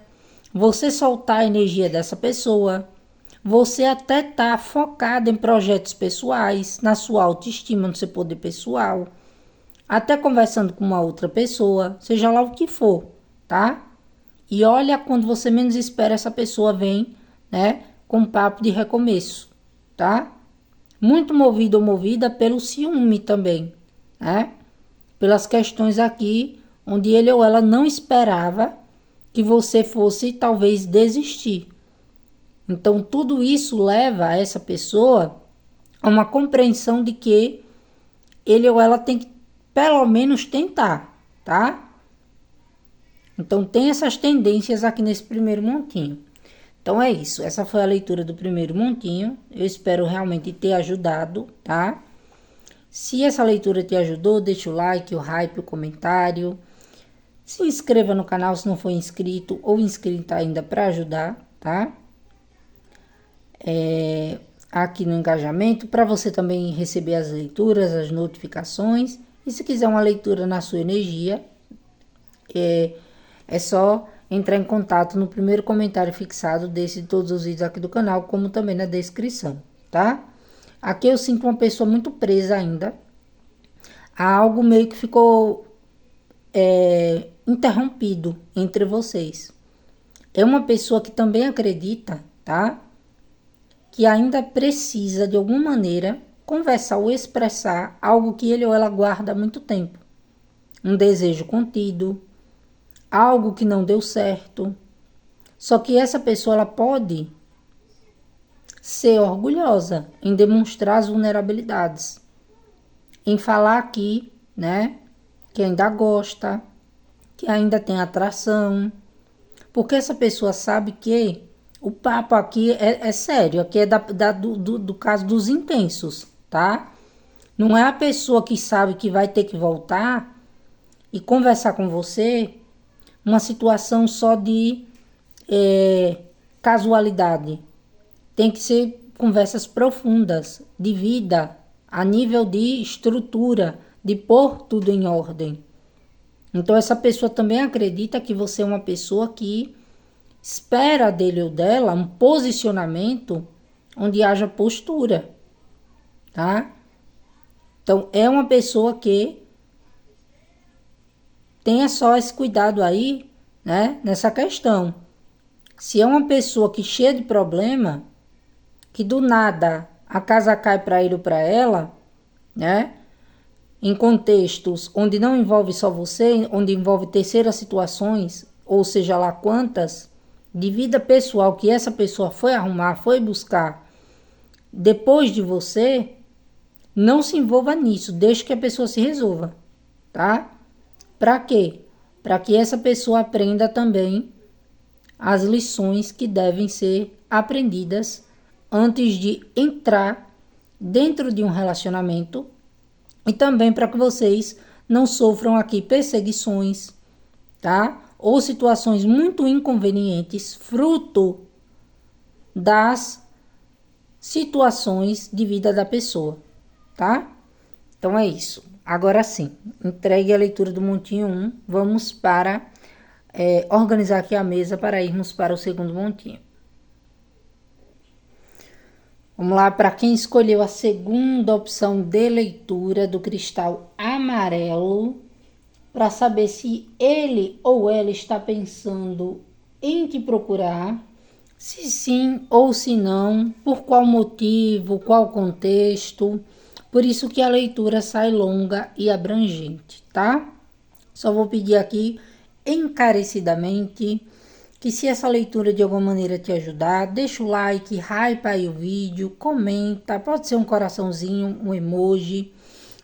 você soltar a energia dessa pessoa, você até estar focado em projetos pessoais, na sua autoestima, no seu poder pessoal, até conversando com uma outra pessoa, seja lá o que for, tá? E olha, quando você menos espera, essa pessoa vem, né, com papo de recomeço, tá? Muito movido ou movida pelo ciúme também, né? Pelas questões aqui, onde ele ou ela não esperava que você fosse talvez desistir. Então, tudo isso leva essa pessoa a uma compreensão de que ele ou ela tem que pelo menos tentar, tá? Então, tem essas tendências aqui nesse primeiro montinho. Então, é isso. Essa foi a leitura do primeiro montinho. Eu espero realmente ter ajudado, tá? Se essa leitura te ajudou, deixa o like, o hype, o comentário. Se inscreva no canal se não for inscrito ou inscrita ainda para ajudar, tá? Aqui no engajamento, para você também receber as leituras, as notificações. E se quiser uma leitura na sua energia, é só entrar em contato no primeiro comentário fixado desse de todos os vídeos aqui do canal, como também na descrição, tá? Aqui eu sinto uma pessoa muito presa ainda a algo meio que ficou interrompido entre vocês. É uma pessoa que também acredita, tá? Que ainda precisa, de alguma maneira, conversar ou expressar algo que ele ou ela guarda há muito tempo. Um desejo contido, algo que não deu certo. Só que essa pessoa ela pode ser orgulhosa em demonstrar as vulnerabilidades, em falar aqui, né, que ainda gosta, que ainda tem atração, porque essa pessoa sabe que o papo aqui é sério, aqui é do caso dos intensos, tá? Não é a pessoa que sabe que vai ter que voltar e conversar com você uma situação só de casualidade. Tem que ser conversas profundas, de vida, a nível de estrutura, de pôr tudo em ordem. Então essa pessoa também acredita que você é uma pessoa que espera dele ou dela um posicionamento onde haja postura, tá? Então, é uma pessoa que tenha só esse cuidado aí, né, nessa questão. Se é uma pessoa que cheia de problema, que do nada a casa cai para ele ou para ela, né, em contextos onde não envolve só você, onde envolve terceiras situações, ou seja lá quantas, de vida pessoal que essa pessoa foi arrumar, foi buscar depois de você, não se envolva nisso, deixe que a pessoa se resolva, tá? Para quê? Para que essa pessoa aprenda também as lições que devem ser aprendidas antes de entrar dentro de um relacionamento e também para que vocês não sofram aqui perseguições, tá? Ou situações muito inconvenientes, fruto das situações de vida da pessoa, tá? Então é isso. Agora sim, entregue a leitura do montinho 1. Vamos para organizar aqui a mesa para irmos para o segundo montinho. Vamos lá, para quem escolheu a segunda opção de leitura do cristal amarelo, para saber se ele ou ela está pensando em te procurar, se sim ou se não, por qual motivo, qual contexto. Por isso que a leitura sai longa e abrangente, tá? Só vou pedir aqui encarecidamente que se essa leitura de alguma maneira te ajudar, deixa o like, hypa aí o vídeo, comenta, pode ser um coraçãozinho, um emoji,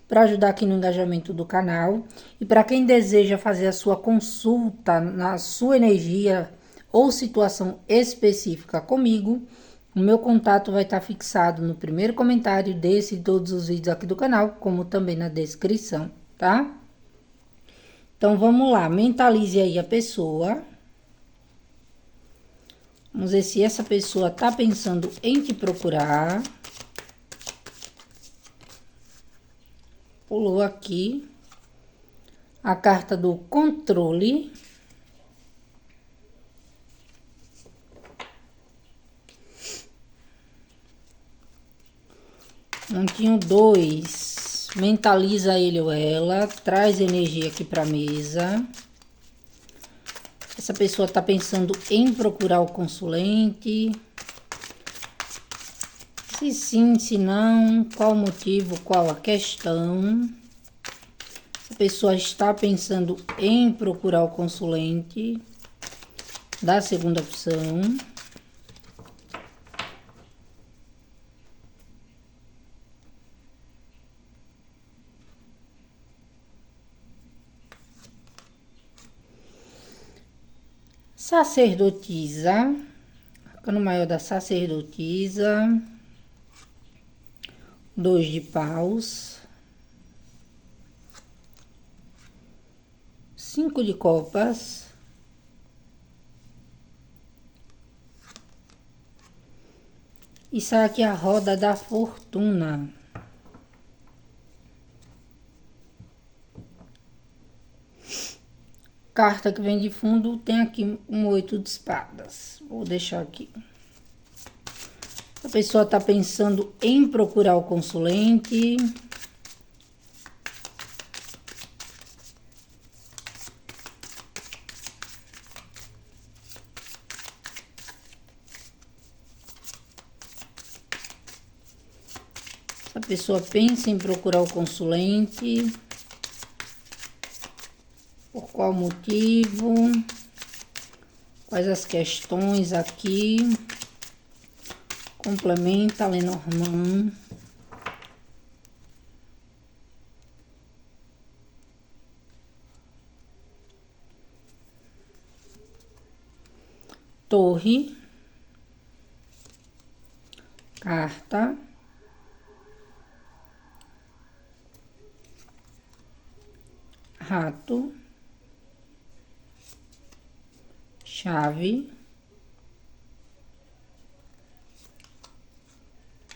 para ajudar aqui no engajamento do canal. E para quem deseja fazer a sua consulta na sua energia ou situação específica comigo, o meu contato vai estar fixado no primeiro comentário desse e todos os vídeos aqui do canal, como também na descrição, tá? Então vamos lá, mentalize aí a pessoa. Vamos ver se essa pessoa tá pensando em te procurar. Pulou aqui a carta do controle. Montinho 2. Mentaliza ele ou ela. Traz energia aqui para a mesa. Essa pessoa está pensando em procurar o consulente. Se sim, se não, qual o motivo, qual a questão. Essa pessoa está pensando em procurar o consulente da segunda opção. Sacerdotisa, arcano maior da sacerdotisa, 2 de paus, 5 de copas, e sai aqui a roda da fortuna. Carta que vem de fundo tem aqui um 8 de espadas. Vou deixar aqui. A pessoa está pensando em procurar o consulente. A pessoa pensa em procurar o consulente. Por qual motivo? Quais as questões aqui? Complementa, Lenormand. Torre. Carta. Rato. Chave.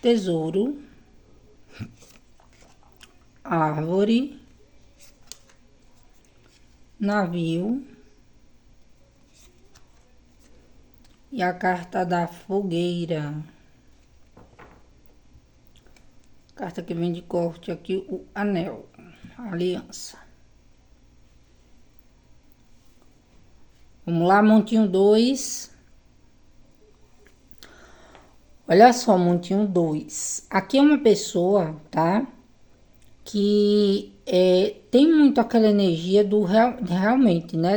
Tesouro. Árvore. Navio. E a carta da fogueira. Carta que vem de corte aqui, o anel, a aliança. Vamos lá, montinho 2. Olha só, montinho 2. Aqui é uma pessoa, tá? Que tem muito aquela energia do realmente, né?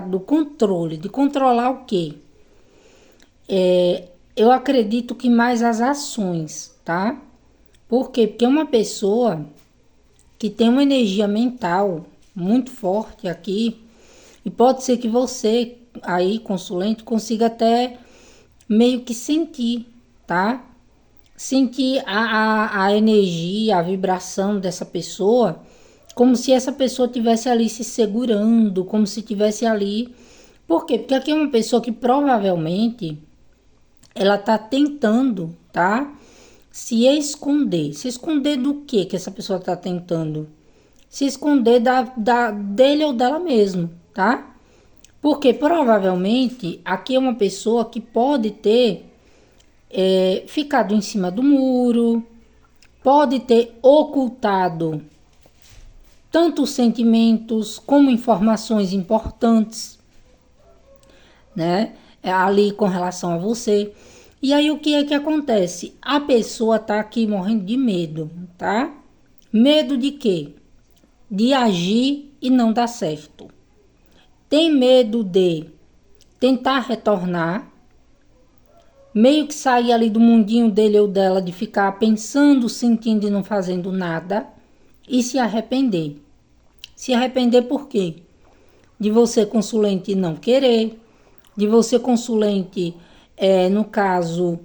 Do controle, de controlar o quê? Eu acredito que mais as ações, tá? Por quê? Porque é uma pessoa que tem uma energia mental muito forte aqui, e pode ser que você, aí, consulente, consiga até meio que sentir, tá? Sentir a energia, a vibração dessa pessoa, como se essa pessoa tivesse ali se segurando, como se tivesse ali. Por quê? Porque aqui é uma pessoa que provavelmente ela tá tentando, tá? Se esconder. Se esconder do que essa pessoa tá tentando? Se esconder dele ou dela mesmo, tá? Porque provavelmente aqui é uma pessoa que pode ter ficado em cima do muro, pode ter ocultado tanto sentimentos como informações importantes, né? Ali com relação a você. E aí o que é que acontece? A pessoa tá aqui morrendo de medo, tá? Medo de quê? De agir e não dar certo. Tem medo de tentar retornar, meio que sair ali do mundinho dele ou dela, de ficar pensando, sentindo e não fazendo nada, e se arrepender. Se arrepender por quê? De você, consulente, não querer, de você, consulente, no caso,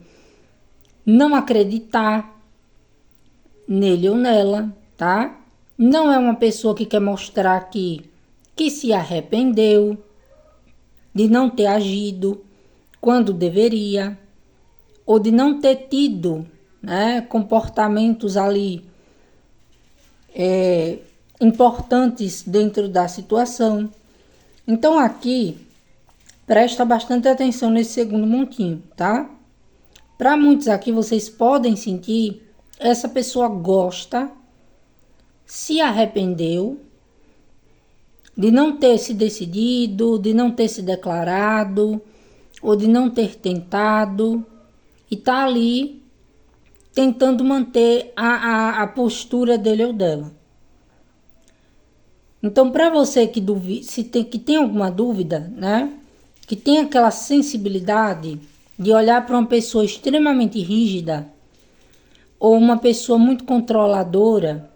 não acreditar nele ou nela, tá? Não é uma pessoa que quer mostrar que se arrependeu de não ter agido quando deveria, ou de não ter tido, né, comportamentos ali importantes dentro da situação. Então aqui, presta bastante atenção nesse segundo montinho, tá? Para muitos aqui, vocês podem sentir, essa pessoa gosta, se arrependeu de não ter se decidido, de não ter se declarado, ou de não ter tentado, e tá ali tentando manter a postura dele ou dela. Então, para você que que tem alguma dúvida, né? Que tem aquela sensibilidade de olhar para uma pessoa extremamente rígida ou uma pessoa muito controladora,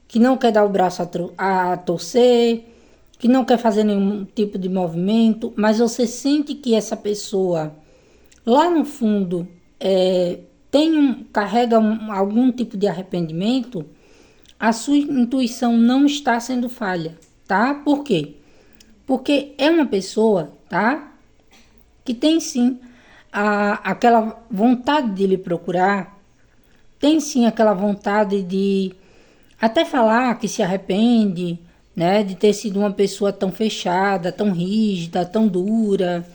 que não quer dar o braço a torcer, que não quer fazer nenhum tipo de movimento, mas você sente que essa pessoa lá no fundo carrega algum tipo de arrependimento, a sua intuição não está sendo falha, tá? Por quê? Porque é uma pessoa, tá? Que tem sim aquela vontade de lhe procurar, tem sim aquela vontade de até falar que se arrepende, né? De ter sido uma pessoa tão fechada, tão rígida, tão dura,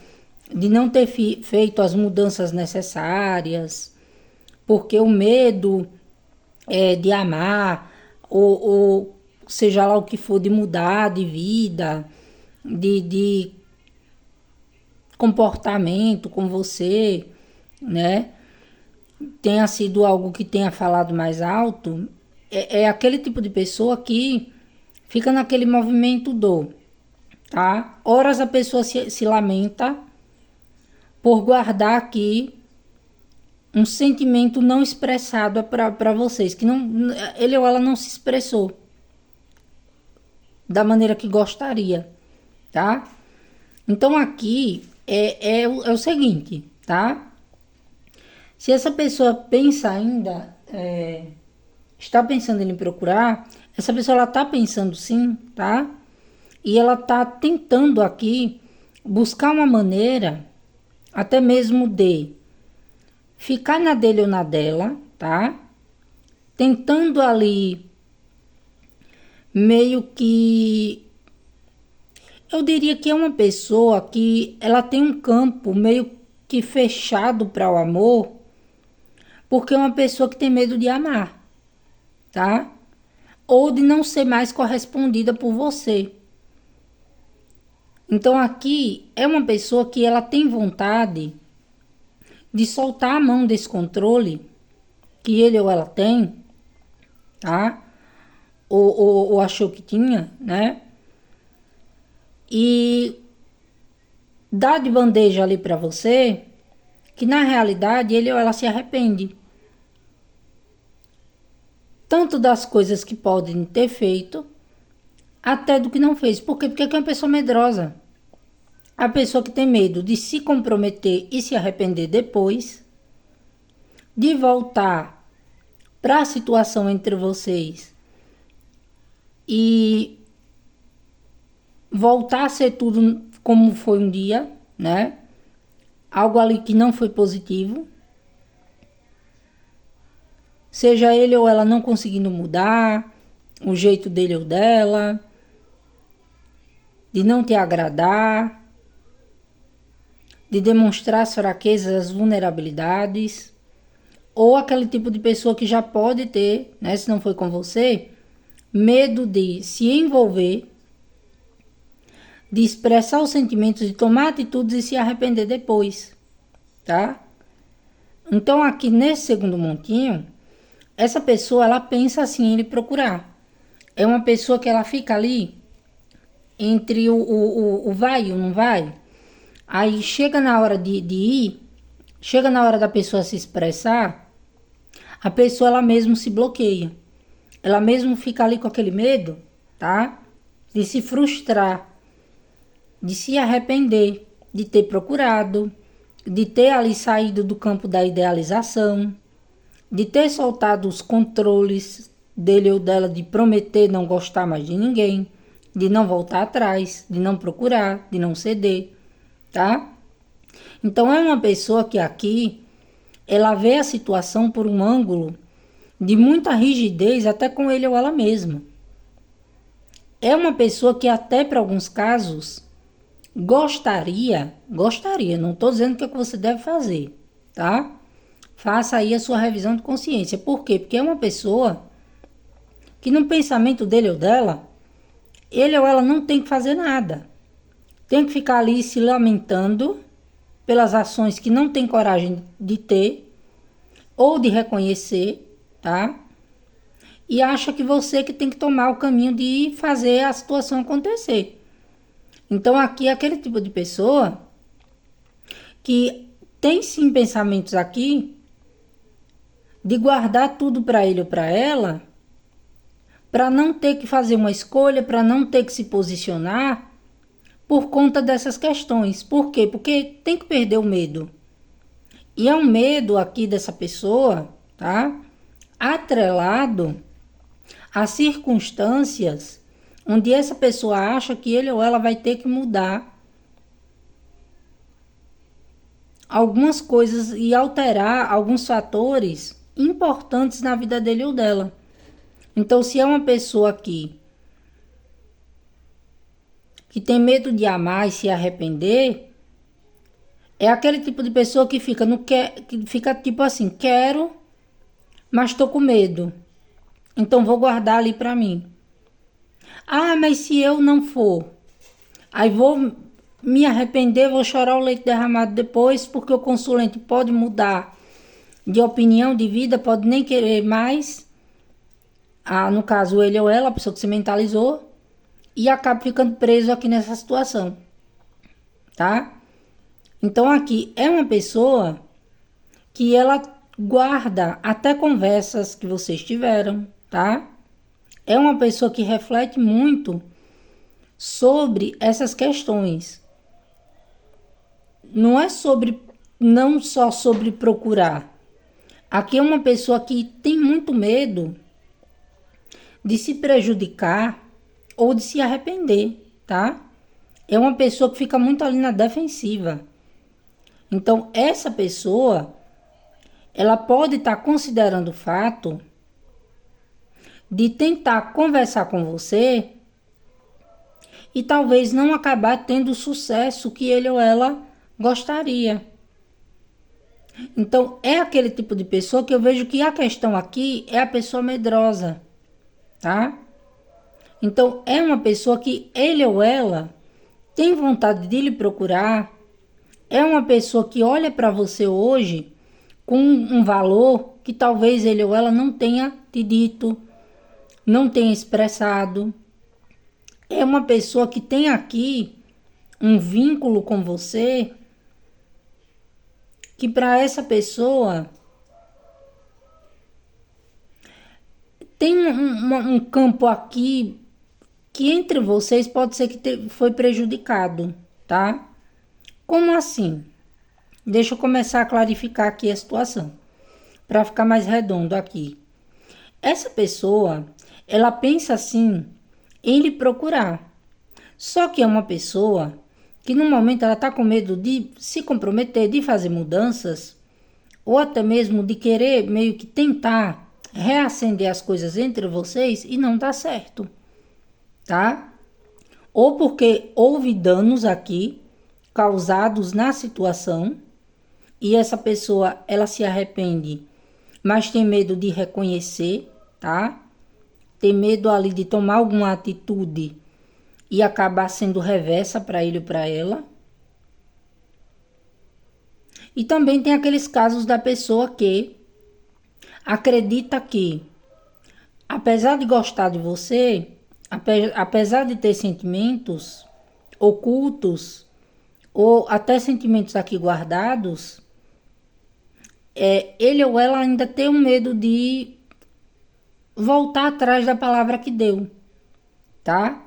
de não ter feito as mudanças necessárias, porque o medo de amar, ou seja lá o que for, de mudar de vida, de comportamento com você, né? Tenha sido algo que tenha falado mais alto, é aquele tipo de pessoa que fica naquele movimento tá? Horas a pessoa se lamenta por guardar aqui um sentimento não expressado para vocês, que não, ele ou ela não se expressou da maneira que gostaria, tá? Então aqui é o seguinte, tá? Se essa pessoa pensa ainda, está pensando em procurar, essa pessoa ela tá pensando sim, tá? E ela tá tentando aqui buscar uma maneira, até mesmo de ficar na dele ou na dela, tá? Tentando ali meio que, eu diria que é uma pessoa que ela tem um campo meio que fechado para o amor, porque é uma pessoa que tem medo de amar, tá? Ou de não ser mais correspondida por você. Então aqui é uma pessoa que ela tem vontade de soltar a mão desse controle que ele ou ela tem, tá? Ou achou que tinha, né? E dar de bandeja ali para você que na realidade ele ou ela se arrepende. Tanto das coisas que podem ter feito, até do que não fez. Por quê? Porque é uma pessoa medrosa. A pessoa que tem medo de se comprometer e se arrepender depois, de voltar para a situação entre vocês e voltar a ser tudo como foi um dia, né? Algo ali que não foi positivo. Seja ele ou ela não conseguindo mudar o jeito dele ou dela, de não te agradar, de demonstrar as fraquezas, as vulnerabilidades, ou aquele tipo de pessoa que já pode ter, né, se não foi com você, medo de se envolver, de expressar os sentimentos, de tomar atitudes e se arrepender depois, tá? Então aqui nesse segundo montinho, essa pessoa ela pensa assim em lhe procurar. É uma pessoa que ela fica ali entre o vai e o não vai. Aí chega na hora de ir, chega na hora da pessoa se expressar, a pessoa ela mesmo se bloqueia. Ela mesmo fica ali com aquele medo, tá? De se frustrar, de se arrepender, de ter procurado, de ter ali saído do campo da idealização, de ter soltado os controles dele ou dela de prometer não gostar mais de ninguém, de não voltar atrás, de não procurar, de não ceder, tá? Então é uma pessoa que aqui ela vê a situação por um ângulo de muita rigidez até com ele ou ela mesma. É uma pessoa que até para alguns casos gostaria, não estou dizendo o que é que você deve fazer, tá? Faça aí a sua revisão de consciência. Por quê? Porque é uma pessoa que no pensamento dele ou dela, ele ou ela não tem que fazer nada. Tem que ficar ali se lamentando pelas ações que não tem coragem de ter ou de reconhecer, tá? E acha que você que tem que tomar o caminho de fazer a situação acontecer. Então aqui é aquele tipo de pessoa que tem sim pensamentos aqui de guardar tudo para ele ou para ela, para não ter que fazer uma escolha, para não ter que se posicionar por conta dessas questões. Por quê? Porque tem que perder o medo. E é um medo aqui dessa pessoa, tá? Atrelado a circunstâncias onde essa pessoa acha que ele ou ela vai ter que mudar algumas coisas e alterar alguns fatores importantes na vida dele ou dela. Então, se é uma pessoa aqui que tem medo de amar e se arrepender, é aquele tipo de pessoa que fica que fica tipo assim, quero, mas estou com medo. Então vou guardar ali para mim. Ah, mas se eu não for, aí vou me arrepender, vou chorar o leite derramado depois, porque o consulente pode mudar de opinião, de vida, pode nem querer mais. Ah, no caso, ele ou ela, a pessoa que se mentalizou, e acaba ficando preso aqui nessa situação, tá? Então aqui é uma pessoa que ela guarda até conversas que vocês tiveram, tá? É uma pessoa que reflete muito sobre essas questões. Não é não só sobre procurar. Aqui é uma pessoa que tem muito medo de se prejudicar ou de se arrepender, tá? É uma pessoa que fica muito ali na defensiva. Então, essa pessoa, ela pode estar considerando o fato de tentar conversar com você e talvez não acabar tendo o sucesso que ele ou ela gostaria. Então, é aquele tipo de pessoa que eu vejo que a questão aqui é a pessoa medrosa, tá? Então, é uma pessoa que ele ou ela tem vontade de lhe procurar, é uma pessoa que olha para você hoje com um valor que talvez ele ou ela não tenha te dito, não tenha expressado. É uma pessoa que tem aqui um vínculo com você que para essa pessoa tem um campo aqui que entre vocês pode ser que foi prejudicado, tá? Como assim? Deixa eu começar a clarificar aqui a situação, para ficar mais redondo aqui. Essa pessoa, ela pensa assim em lhe procurar. Só que é uma pessoa que no momento ela está com medo de se comprometer, de fazer mudanças, ou até mesmo de querer meio que tentar reacender as coisas entre vocês e não dá certo, tá? Ou porque houve danos aqui causados na situação e essa pessoa ela se arrepende, mas tem medo de reconhecer, tá? Tem medo ali de tomar alguma atitude e acabar sendo reversa para ele ou para ela. E também tem aqueles casos da pessoa que acredita que, apesar de gostar de você, apesar de ter sentimentos ocultos ou até sentimentos aqui guardados, ele ou ela ainda tem um medo de voltar atrás da palavra que deu, tá?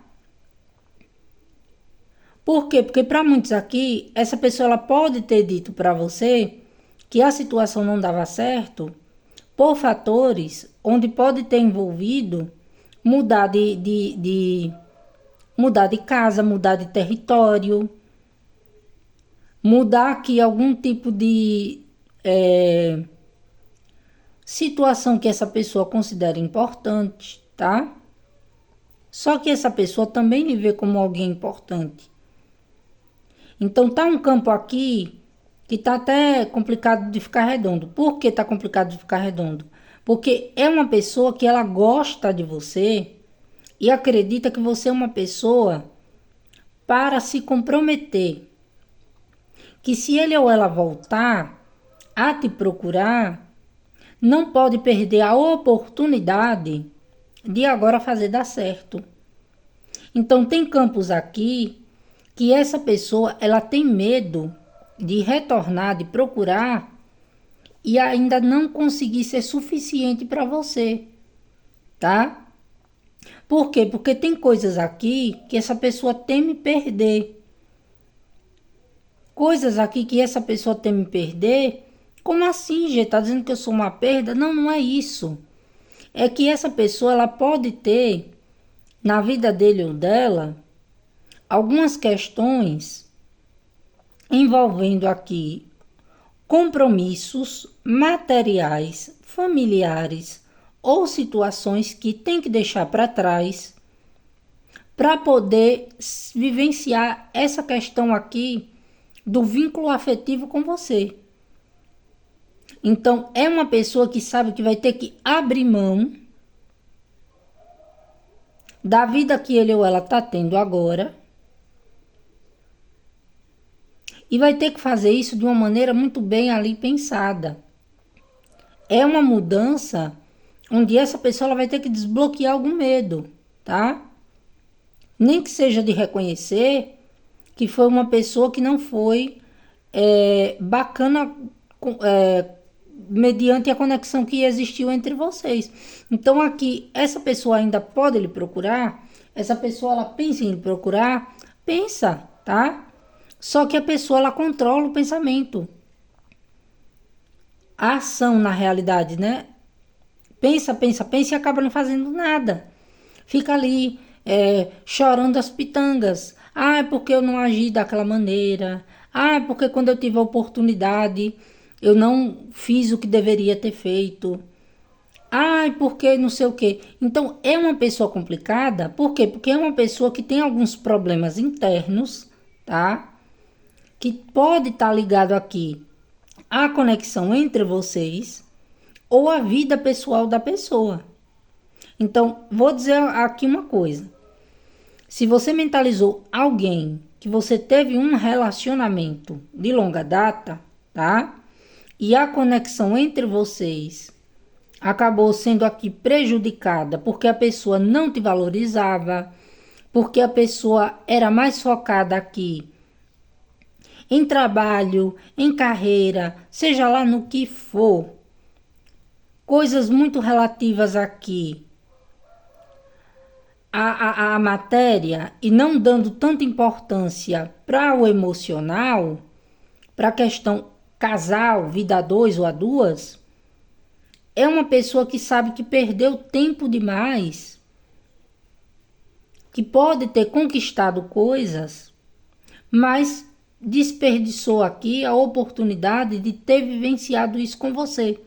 Por quê? Porque para muitos aqui, essa pessoa ela pode ter dito para você que a situação não dava certo por fatores onde pode ter envolvido mudar mudar de casa, mudar de território, mudar aqui algum tipo de situação que essa pessoa considera importante, tá? Só que essa pessoa também lhe vê como alguém importante. Então tá um campo aqui que tá até complicado de ficar redondo. Por que tá complicado de ficar redondo? Porque é uma pessoa que ela gosta de você e acredita que você é uma pessoa para se comprometer. Que se ele ou ela voltar a te procurar, não pode perder a oportunidade de agora fazer dar certo. Então tem campos aqui que essa pessoa ela tem medo de retornar, de procurar e ainda não conseguir ser suficiente para você, tá? Por quê? Porque tem coisas aqui que essa pessoa teme perder. Coisas aqui que essa pessoa teme perder. Como assim, gente? Tá dizendo que eu sou uma perda? Não, não é isso. É que essa pessoa ela pode ter na vida dele ou dela algumas questões envolvendo aqui compromissos materiais, familiares ou situações que tem que deixar para trás para poder vivenciar essa questão aqui do vínculo afetivo com você. Então, é uma pessoa que sabe que vai ter que abrir mão da vida que ele ou ela está tendo agora e vai ter que fazer isso de uma maneira muito bem ali pensada. É uma mudança onde essa pessoa ela vai ter que desbloquear algum medo, tá? Nem que seja de reconhecer que foi uma pessoa que não foi bacana mediante a conexão que existiu entre vocês. Então aqui, essa pessoa ainda pode lhe procurar, essa pessoa ela pensa em lhe procurar, pensa, tá? Só que a pessoa ela controla o pensamento. A ação na realidade, né? Pensa, pensa, pensa e acaba não fazendo nada. Fica ali chorando as pitangas. Ah, é porque eu não agi daquela maneira. Ah, é porque quando eu tive a oportunidade eu não fiz o que deveria ter feito. Ah, é porque não sei o quê. Então é uma pessoa complicada. Por quê? Porque é uma pessoa que tem alguns problemas internos, tá? Que pode estar ligado aqui a conexão entre vocês ou a vida pessoal da pessoa. Então, vou dizer aqui uma coisa. Se você mentalizou alguém que você teve um relacionamento de longa data, tá? E a conexão entre vocês acabou sendo aqui prejudicada porque a pessoa não te valorizava, porque a pessoa era mais focada aqui em trabalho, em carreira, seja lá no que for, coisas muito relativas aqui à matéria e não dando tanta importância para o emocional, para a questão casal, vida a dois ou a duas, é uma pessoa que sabe que perdeu tempo demais, que pode ter conquistado coisas, mas desperdiçou aqui a oportunidade de ter vivenciado isso com você.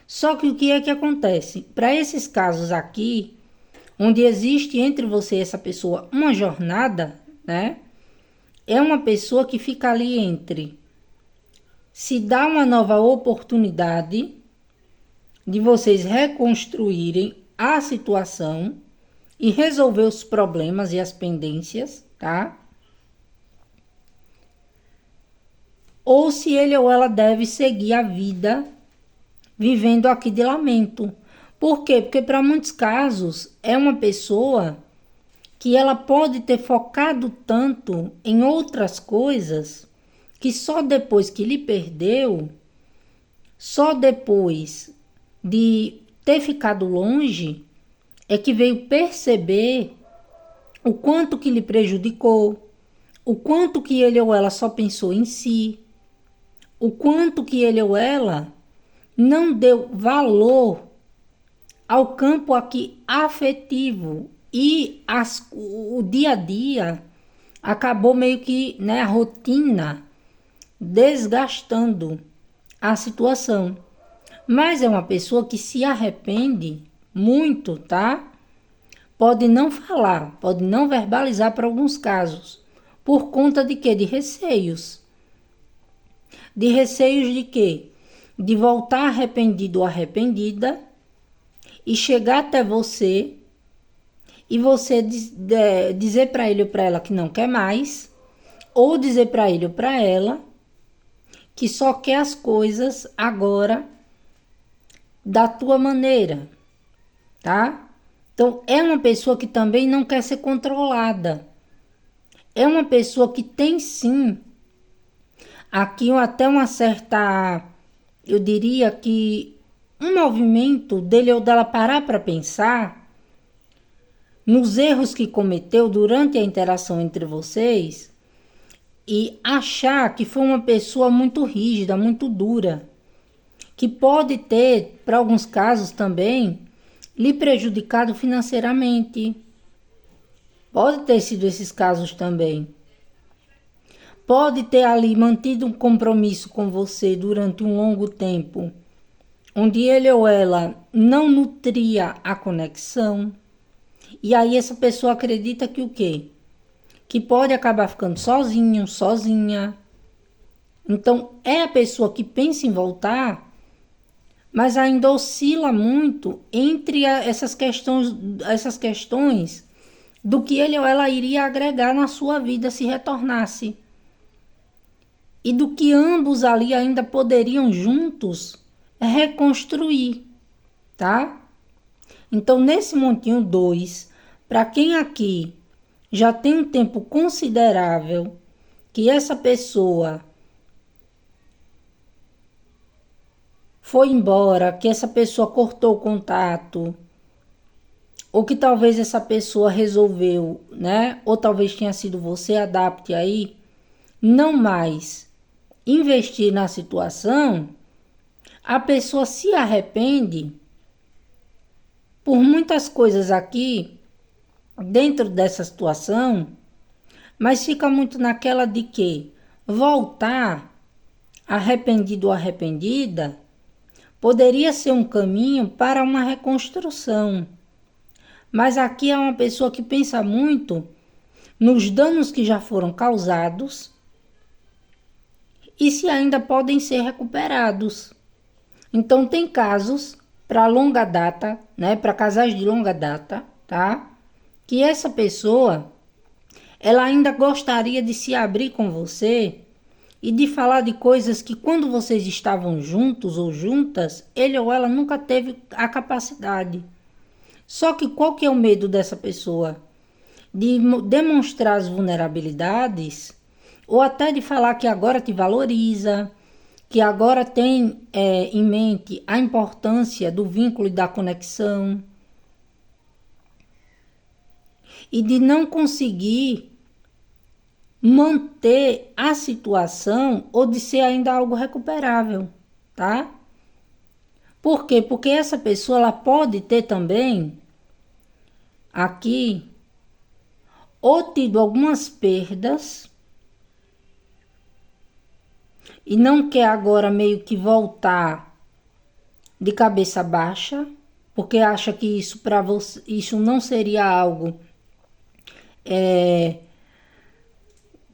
Só que o que é que acontece? Para esses casos aqui, onde existe entre você e essa pessoa uma jornada, né? É uma pessoa que fica ali entre se dá uma nova oportunidade de vocês reconstruírem a situação e resolver os problemas e as pendências, tá? Ou se ele ou ela deve seguir a vida vivendo aqui de lamento. Por quê? Porque para muitos casos é uma pessoa que ela pode ter focado tanto em outras coisas que só depois que lhe perdeu, só depois de ter ficado longe, é que veio perceber o quanto que lhe prejudicou, o quanto que ele ou ela só pensou em si, o quanto que ele ou ela não deu valor ao campo aqui afetivo e o dia a dia acabou meio que, né, a rotina desgastando a situação. Mas é uma pessoa que se arrepende muito, tá? Pode não falar, pode não verbalizar para alguns casos. Por conta de quê? De receios. De receios de quê? De voltar arrependido ou arrependida e chegar até você e você dizer para ele ou para ela que não quer mais, ou dizer para ele ou para ela que só quer as coisas agora da tua maneira, tá? Então, é uma pessoa que também não quer ser controlada. É uma pessoa que tem sim aqui até uma certa, eu diria que um movimento dele ou dela parar para pensar nos erros que cometeu durante a interação entre vocês e achar que foi uma pessoa muito rígida, muito dura, que pode ter, para alguns casos também, lhe prejudicado financeiramente. Pode ter sido esses casos também. Pode ter ali mantido um compromisso com você durante um longo tempo, onde ele ou ela não nutria a conexão. E aí essa pessoa acredita que o quê? Que pode acabar ficando sozinho, sozinha. Então é a pessoa que pensa em voltar, mas ainda oscila muito entre essas questões do que ele ou ela iria agregar na sua vida se retornasse. E do que ambos ali ainda poderiam juntos reconstruir, tá? Então, nesse montinho 2, para quem aqui já tem um tempo considerável que essa pessoa foi embora, que essa pessoa cortou o contato, ou que talvez essa pessoa resolveu, né? Ou talvez tenha sido você, adapte aí, não mais investir na situação, a pessoa se arrepende por muitas coisas aqui dentro dessa situação, mas fica muito naquela de que voltar arrependido ou arrependida poderia ser um caminho para uma reconstrução. Mas aqui é uma pessoa que pensa muito nos danos que já foram causados e se ainda podem ser recuperados. Então tem casos para longa data, né, para casais de longa data, tá? Que essa pessoa ela ainda gostaria de se abrir com você e de falar de coisas que quando vocês estavam juntos ou juntas, ele ou ela nunca teve a capacidade. Só que qual que é o medo dessa pessoa? De demonstrar as vulnerabilidades ou até de falar que agora te valoriza, que agora tem em mente a importância do vínculo e da conexão e de não conseguir manter a situação ou de ser ainda algo recuperável, tá? Por quê? Porque essa pessoa ela pode ter também aqui ou tido algumas perdas e não quer agora meio que voltar de cabeça baixa, porque acha que isso para você, isso não seria algo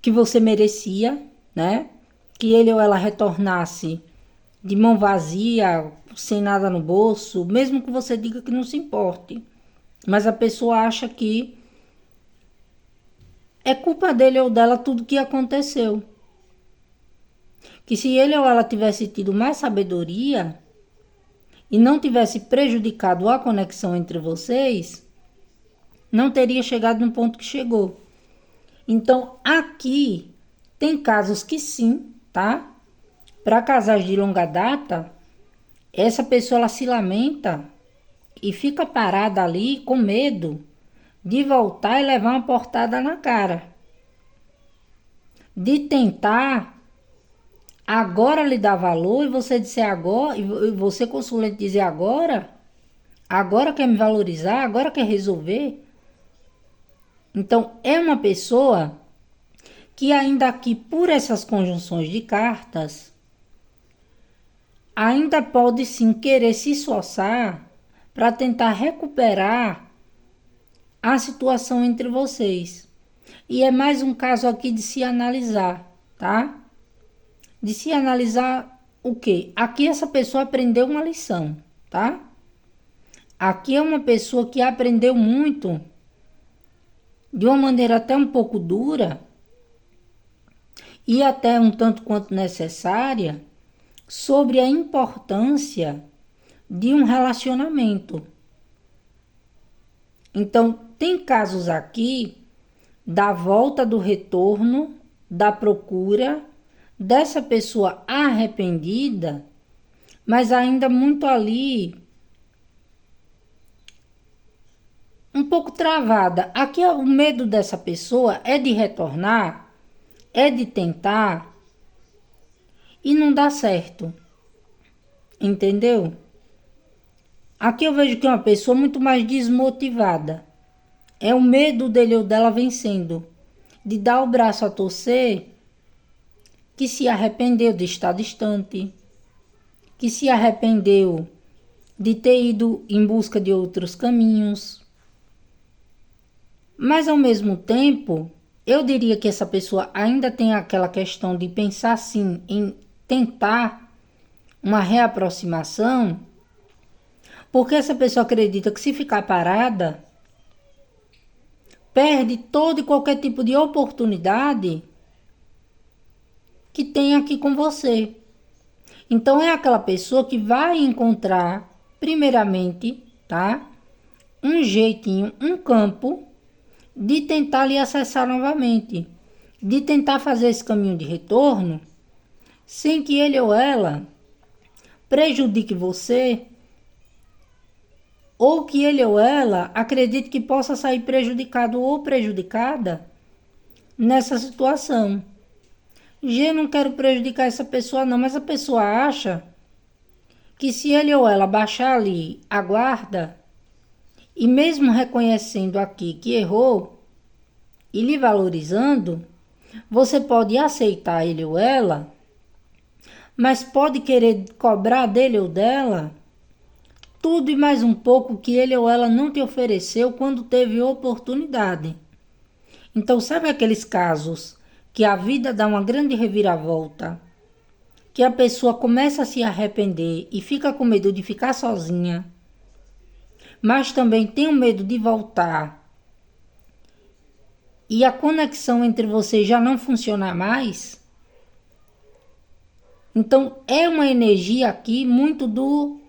que você merecia, né? Que ele ou ela retornasse de mão vazia, sem nada no bolso, mesmo que você diga que não se importe. Mas a pessoa acha que é culpa dele ou dela tudo que aconteceu. Que se ele ou ela tivesse tido mais sabedoria e não tivesse prejudicado a conexão entre vocês, não teria chegado no ponto que chegou. Então, aqui tem casos que sim, tá? Para casais de longa data, essa pessoa ela se lamenta e fica parada ali com medo de voltar e levar uma portada na cara. De tentar agora lhe dar valor e você disser agora, e você consulente dizer agora quer me valorizar, agora quer resolver. Então, é uma pessoa que ainda aqui, por essas conjunções de cartas, ainda pode sim querer se esforçar para tentar recuperar a situação entre vocês. E é mais um caso aqui de se analisar, tá? De se analisar o quê? Aqui essa pessoa aprendeu uma lição, tá? Aqui é uma pessoa que aprendeu muito de uma maneira até um pouco dura e até um tanto quanto necessária sobre a importância de um relacionamento. Então, tem casos aqui da volta do retorno, da procura dessa pessoa arrependida, mas ainda muito ali um pouco travada. Aqui o medo dessa pessoa é de retornar, é de tentar e não dá certo. Entendeu? Aqui eu vejo que é uma pessoa muito mais desmotivada. É o medo dele ou dela vencendo. De dar o braço a torcer, que se arrependeu de estar distante, que se arrependeu de ter ido em busca de outros caminhos. Mas ao mesmo tempo, eu diria que essa pessoa ainda tem aquela questão de pensar sim em tentar uma reaproximação, porque essa pessoa acredita que se ficar parada, perde todo e qualquer tipo de oportunidade que tem aqui com você. Então é aquela pessoa que vai encontrar, primeiramente, tá? Um jeitinho, um campo de tentar lhe acessar novamente, de tentar fazer esse caminho de retorno sem que ele ou ela prejudique você ou que ele ou ela acredite que possa sair prejudicado ou prejudicada nessa situação. Eu não quero prejudicar essa pessoa não, mas a pessoa acha que se ele ou ela baixar ali a guarda e mesmo reconhecendo aqui que errou e lhe valorizando, você pode aceitar ele ou ela, mas pode querer cobrar dele ou dela tudo e mais um pouco que ele ou ela não te ofereceu quando teve oportunidade. Então, sabe aqueles casos que a vida dá uma grande reviravolta que a pessoa começa a se arrepender e fica com medo de ficar sozinha, mas também tem o medo de voltar e a conexão entre vocês já não funcionar mais. Então é uma energia aqui muito do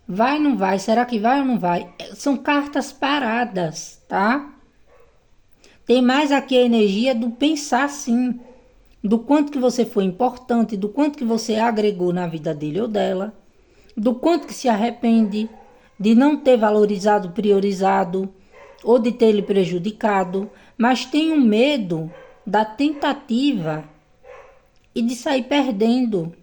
vai, não vai, será que vai ou não vai? São cartas paradas, tá? Tem mais aqui a energia do pensar sim, do quanto que você foi importante, do quanto que você agregou na vida dele ou dela, do quanto que se arrepende de não ter valorizado, priorizado ou de ter lhe prejudicado, mas tem um medo da tentativa e de sair perdendo,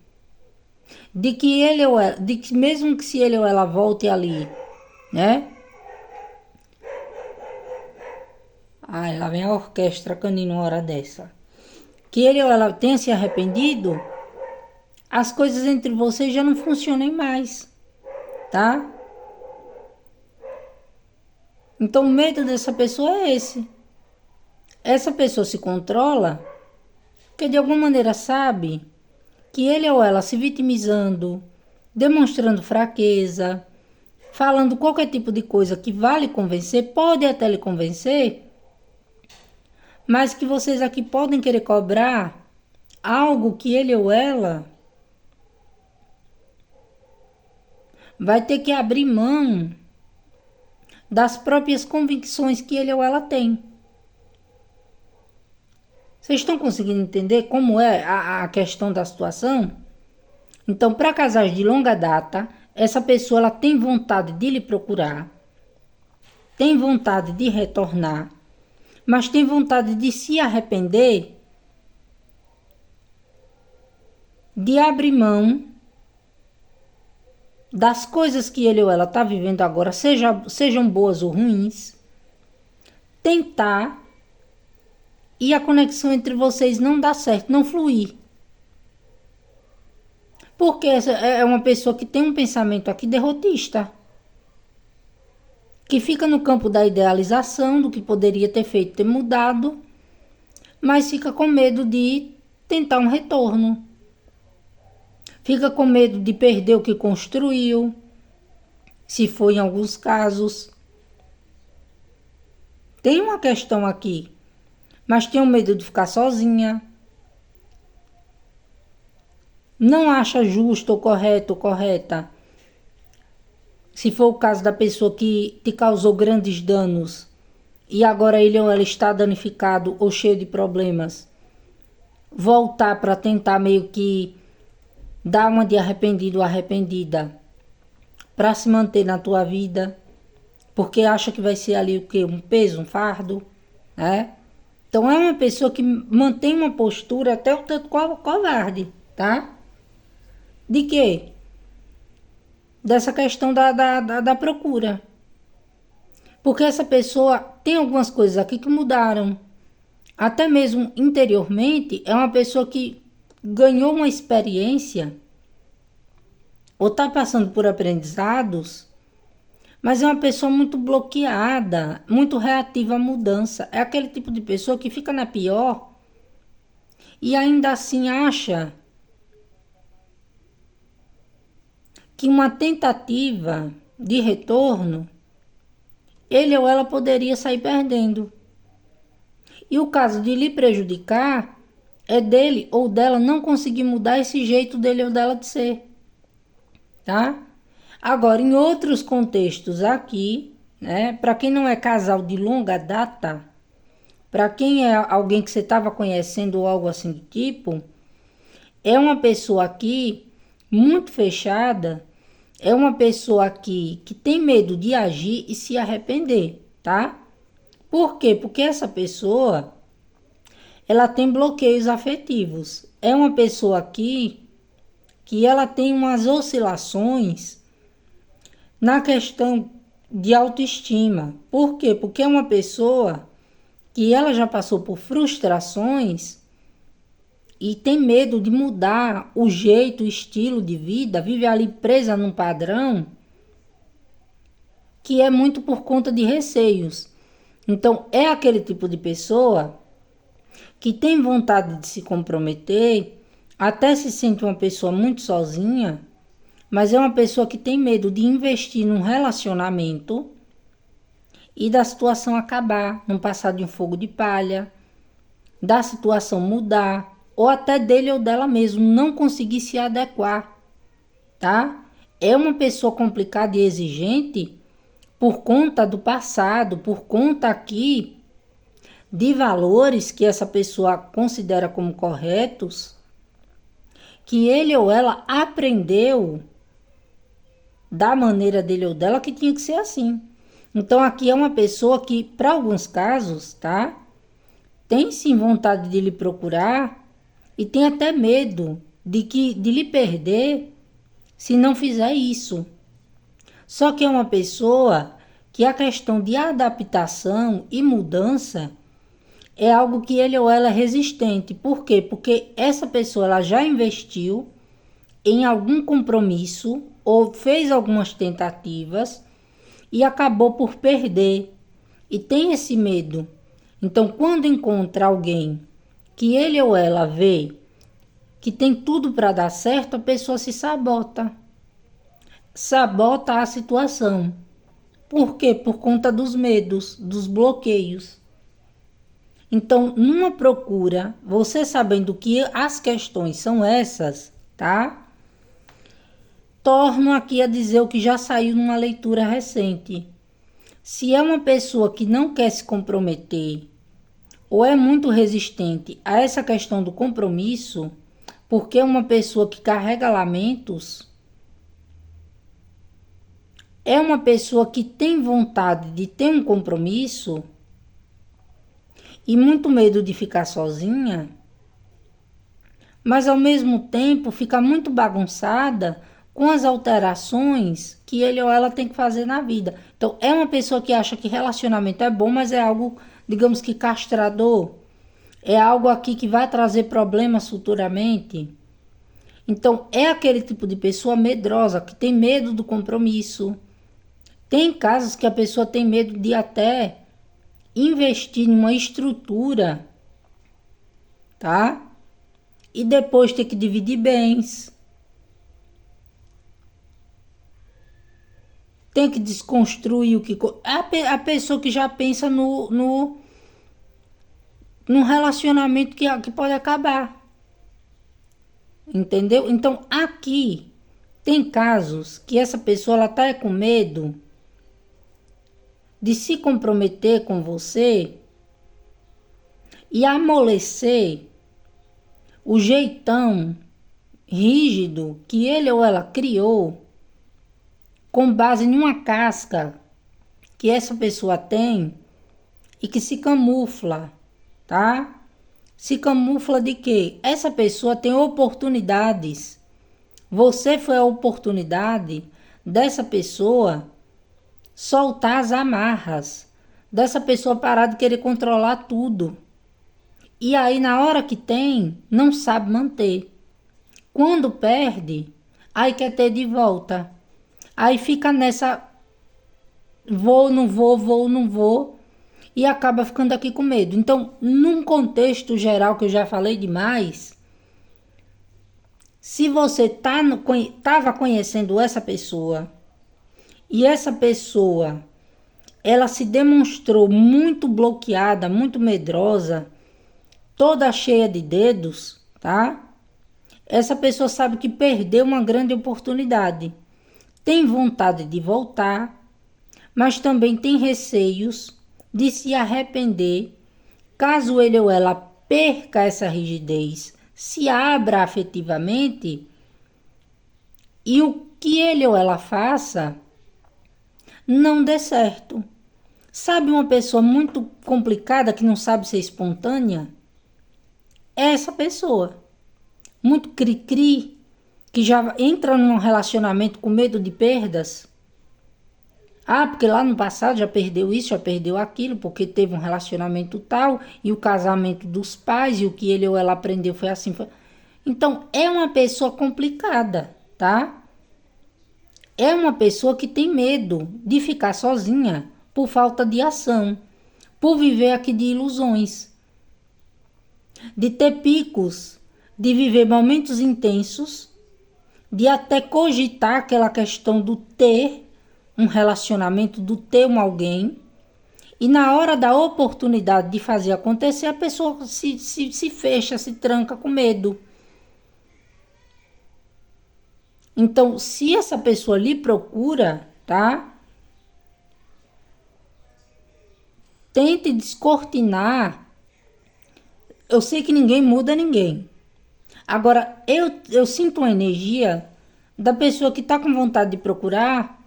de que ele ou ela, de que mesmo que se ele ou ela volte ali, né? Ai, lá vem a orquestra canina uma hora dessa. Que ele ou ela tenha se arrependido, as coisas entre vocês já não funcionem mais, tá? Então o medo dessa pessoa é esse. Essa pessoa se controla porque de alguma maneira sabe que ele ou ela se vitimizando, demonstrando fraqueza, falando qualquer tipo de coisa que vá lhe convencer, pode até lhe convencer, mas que vocês aqui podem querer cobrar algo que ele ou ela vai ter que abrir mão das próprias convicções que ele ou ela tem. Vocês estão conseguindo entender como é a questão da situação? Então, para casais de longa data, essa pessoa ela tem vontade de lhe procurar, tem vontade de retornar, mas tem vontade de se arrepender, de abrir mão das coisas que ele ou ela está vivendo agora, sejam boas ou ruins, tentar e a conexão entre vocês não dá certo, não fluir. Porque essa é uma pessoa que tem um pensamento aqui derrotista, que fica no campo da idealização, do que poderia ter feito, ter mudado, mas fica com medo de tentar um retorno. Fica com medo de perder o que construiu, se for em alguns casos. Tem uma questão aqui, mas tem o medo de ficar sozinha. Não acha justo ou correto ou correta. Se for o caso da pessoa que te causou grandes danos e agora ele ou ela está danificado ou cheio de problemas, voltar para tentar meio que dar uma de arrependido ou arrependida para se manter na tua vida, porque acha que vai ser ali o quê? Um peso, um fardo, né? Então é uma pessoa que mantém uma postura até o tanto covarde, tá? De quê? Dessa questão da procura. Porque essa pessoa tem algumas coisas aqui que mudaram. Até mesmo interiormente, é uma pessoa que ganhou uma experiência ou está passando por aprendizados, mas é uma pessoa muito bloqueada, muito reativa à mudança. É aquele tipo de pessoa que fica na pior e ainda assim acha que uma tentativa de retorno, ele ou ela poderia sair perdendo. E o caso de lhe prejudicar é dele ou dela não conseguir mudar esse jeito dele ou dela de ser, tá? Agora, em outros contextos aqui, né, para quem não é casal de longa data, para quem é alguém que você estava conhecendo ou algo assim do tipo, é uma pessoa aqui muito fechada, é uma pessoa aqui que tem medo de agir e se arrepender, tá? Por quê? Porque essa pessoa, ela tem bloqueios afetivos. É uma pessoa aqui que ela tem umas oscilações na questão de autoestima. Por quê? Porque é uma pessoa que ela já passou por frustrações e tem medo de mudar o jeito, o estilo de vida, vive ali presa num padrão que é muito por conta de receios. Então, é aquele tipo de pessoa que tem vontade de se comprometer, até se sente uma pessoa muito sozinha, mas é uma pessoa que tem medo de investir num relacionamento e da situação acabar, não passar de um fogo de palha, da situação mudar, ou até dele ou dela mesmo não conseguir se adequar, tá? É uma pessoa complicada e exigente por conta do passado, por conta aqui de valores que essa pessoa considera como corretos, que ele ou ela aprendeu da maneira dele ou dela que tinha que ser assim. Então aqui é uma pessoa que, para alguns casos, tá? Tem sim vontade de lhe procurar e tem até medo de lhe perder se não fizer isso. Só que é uma pessoa que a questão de adaptação e mudança é algo que ele ou ela é resistente. Por quê? Porque essa pessoa ela já investiu em algum compromisso ou fez algumas tentativas e acabou por perder. E tem esse medo. Então, quando encontra alguém que ele ou ela vê que tem tudo para dar certo, a pessoa se sabota. Sabota a situação. Por quê? Por conta dos medos, dos bloqueios. Então, numa procura, você sabendo que as questões são essas, tá? Torno aqui a dizer o que já saiu numa leitura recente. Se é uma pessoa que não quer se comprometer ou é muito resistente a essa questão do compromisso, porque é uma pessoa que carrega lamentos, é uma pessoa que tem vontade de ter um compromisso e muito medo de ficar sozinha, mas ao mesmo tempo fica muito bagunçada com as alterações que ele ou ela tem que fazer na vida. Então, é uma pessoa que acha que relacionamento é bom, mas é algo, digamos que castrador. É algo aqui que vai trazer problemas futuramente. Então, é aquele tipo de pessoa medrosa, que tem medo do compromisso. Tem casos que a pessoa tem medo de até investir numa estrutura, tá? E depois ter que dividir bens. Tem que desconstruir o que... A pessoa que já pensa no relacionamento que pode acabar. Entendeu? Então, aqui tem casos que essa pessoa ela tá com medo de se comprometer com você e amolecer o jeitão rígido que ele ou ela criou com base em uma casca que essa pessoa tem e que se camufla, tá? Se camufla de quê? Essa pessoa tem oportunidades. Você foi a oportunidade dessa pessoa soltar as amarras, dessa pessoa parar de querer controlar tudo. E aí, na hora que tem, não sabe manter. Quando perde, aí quer ter de volta. Aí fica nessa vou, não vou, vou, não vou. E acaba ficando aqui com medo. Então, num contexto geral que eu já falei demais, se você estava conhecendo essa pessoa e essa pessoa ela se demonstrou muito bloqueada, muito medrosa, toda cheia de dedos, tá? Essa pessoa sabe que perdeu uma grande oportunidade. Tem vontade de voltar, mas também tem receios de se arrepender caso ele ou ela perca essa rigidez, se abra afetivamente e o que ele ou ela faça não dê certo. Sabe uma pessoa muito complicada que não sabe ser espontânea? É essa pessoa. Muito cri-cri, que já entra num relacionamento com medo de perdas. Ah, porque lá no passado já perdeu isso, já perdeu aquilo, porque teve um relacionamento tal, e o casamento dos pais, e o que ele ou ela aprendeu foi assim. Então, é uma pessoa complicada, tá? É uma pessoa que tem medo de ficar sozinha por falta de ação, por viver aqui de ilusões, de ter picos de viver momentos intensos, de até cogitar aquela questão do ter um relacionamento, do ter um alguém, e na hora da oportunidade de fazer acontecer, a pessoa se fecha, se tranca com medo. Então, se essa pessoa lhe procura, tá? Tente descortinar. Eu sei que ninguém muda ninguém. Agora, eu sinto uma energia da pessoa que tá com vontade de procurar,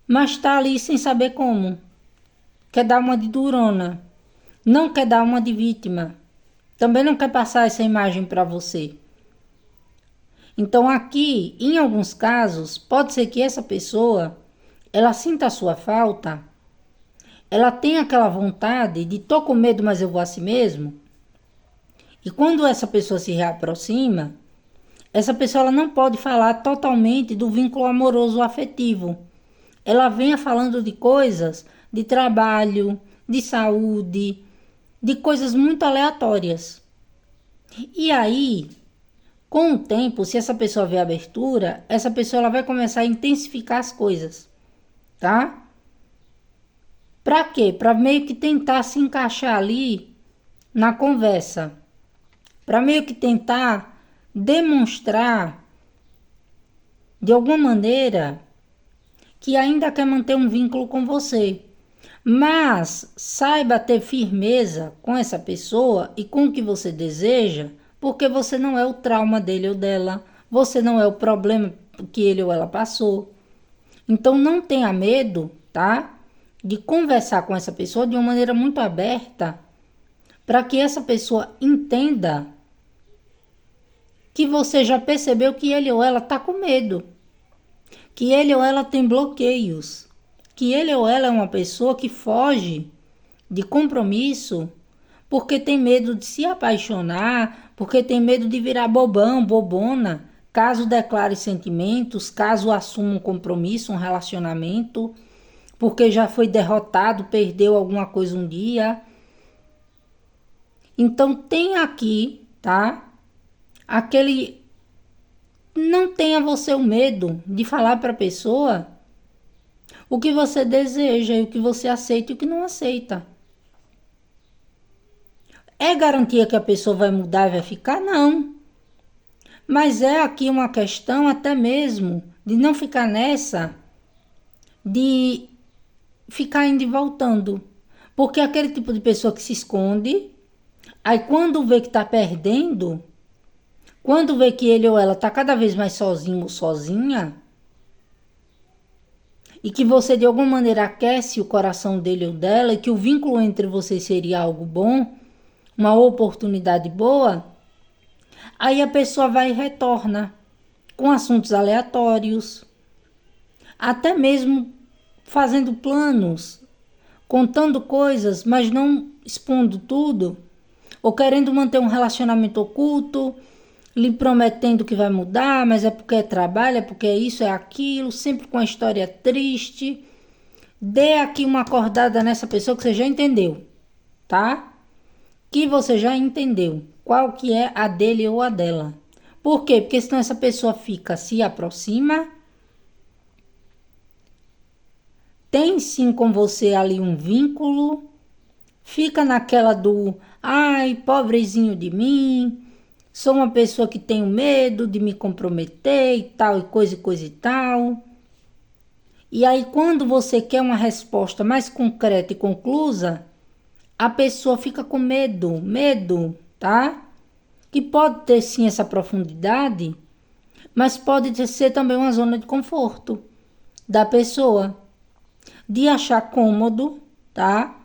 mas tá ali sem saber como. Quer dar uma de durona. Não quer dar uma de vítima. Também não quer passar essa imagem para você. Então aqui, em alguns casos, pode ser que essa pessoa, ela sinta a sua falta, ela tenha aquela vontade de tô com medo, mas eu vou a si mesmo. E quando essa pessoa se reaproxima, essa pessoa ela não pode falar totalmente do vínculo amoroso afetivo. Ela venha falando de coisas de trabalho, de saúde, de coisas muito aleatórias. E aí, com o tempo, se essa pessoa vê abertura, essa pessoa ela vai começar a intensificar as coisas, tá? Pra quê? Pra meio que tentar se encaixar ali na conversa. Pra meio que tentar demonstrar, de alguma maneira, que ainda quer manter um vínculo com você. Mas saiba ter firmeza com essa pessoa e com o que você deseja, porque você não é o trauma dele ou dela, você não é o problema que ele ou ela passou. Então não tenha medo, tá? De conversar com essa pessoa de uma maneira muito aberta, para que essa pessoa entenda que você já percebeu que ele ou ela está com medo, que ele ou ela tem bloqueios, que ele ou ela é uma pessoa que foge de compromisso porque tem medo de se apaixonar, porque tem medo de virar bobão, bobona, caso declare sentimentos, caso assuma um compromisso, um relacionamento, porque já foi derrotado, perdeu alguma coisa um dia. Então tem aqui, tá? Aquele não tenha você o medo de falar para a pessoa o que você deseja e o que você aceita e o que não aceita. É garantia que a pessoa vai mudar e vai ficar? Não. Mas é aqui uma questão até mesmo de não ficar nessa, de ficar indo e voltando. Porque aquele tipo de pessoa que se esconde, aí quando vê que está perdendo, quando vê que ele ou ela está cada vez mais sozinho ou sozinha, e que você de alguma maneira aquece o coração dele ou dela, e que o vínculo entre vocês seria algo bom, uma oportunidade boa, aí a pessoa vai e retorna com assuntos aleatórios, até mesmo fazendo planos, contando coisas, mas não expondo tudo, ou querendo manter um relacionamento oculto, lhe prometendo que vai mudar, mas é porque é trabalho, é porque é isso, é aquilo, sempre com a história triste. Dê aqui uma acordada nessa pessoa que você já entendeu, tá? Que você já entendeu qual que é a dele ou a dela. Por quê? Porque senão essa pessoa fica, se aproxima, tem sim com você ali um vínculo, fica naquela do, ai, pobrezinho de mim, sou uma pessoa que tenho medo de me comprometer e tal, e coisa e tal. E aí quando você quer uma resposta mais concreta e conclusa, a pessoa fica com medo, tá? Que pode ter sim essa profundidade, mas pode ser também uma zona de conforto da pessoa, de achar cômodo, tá?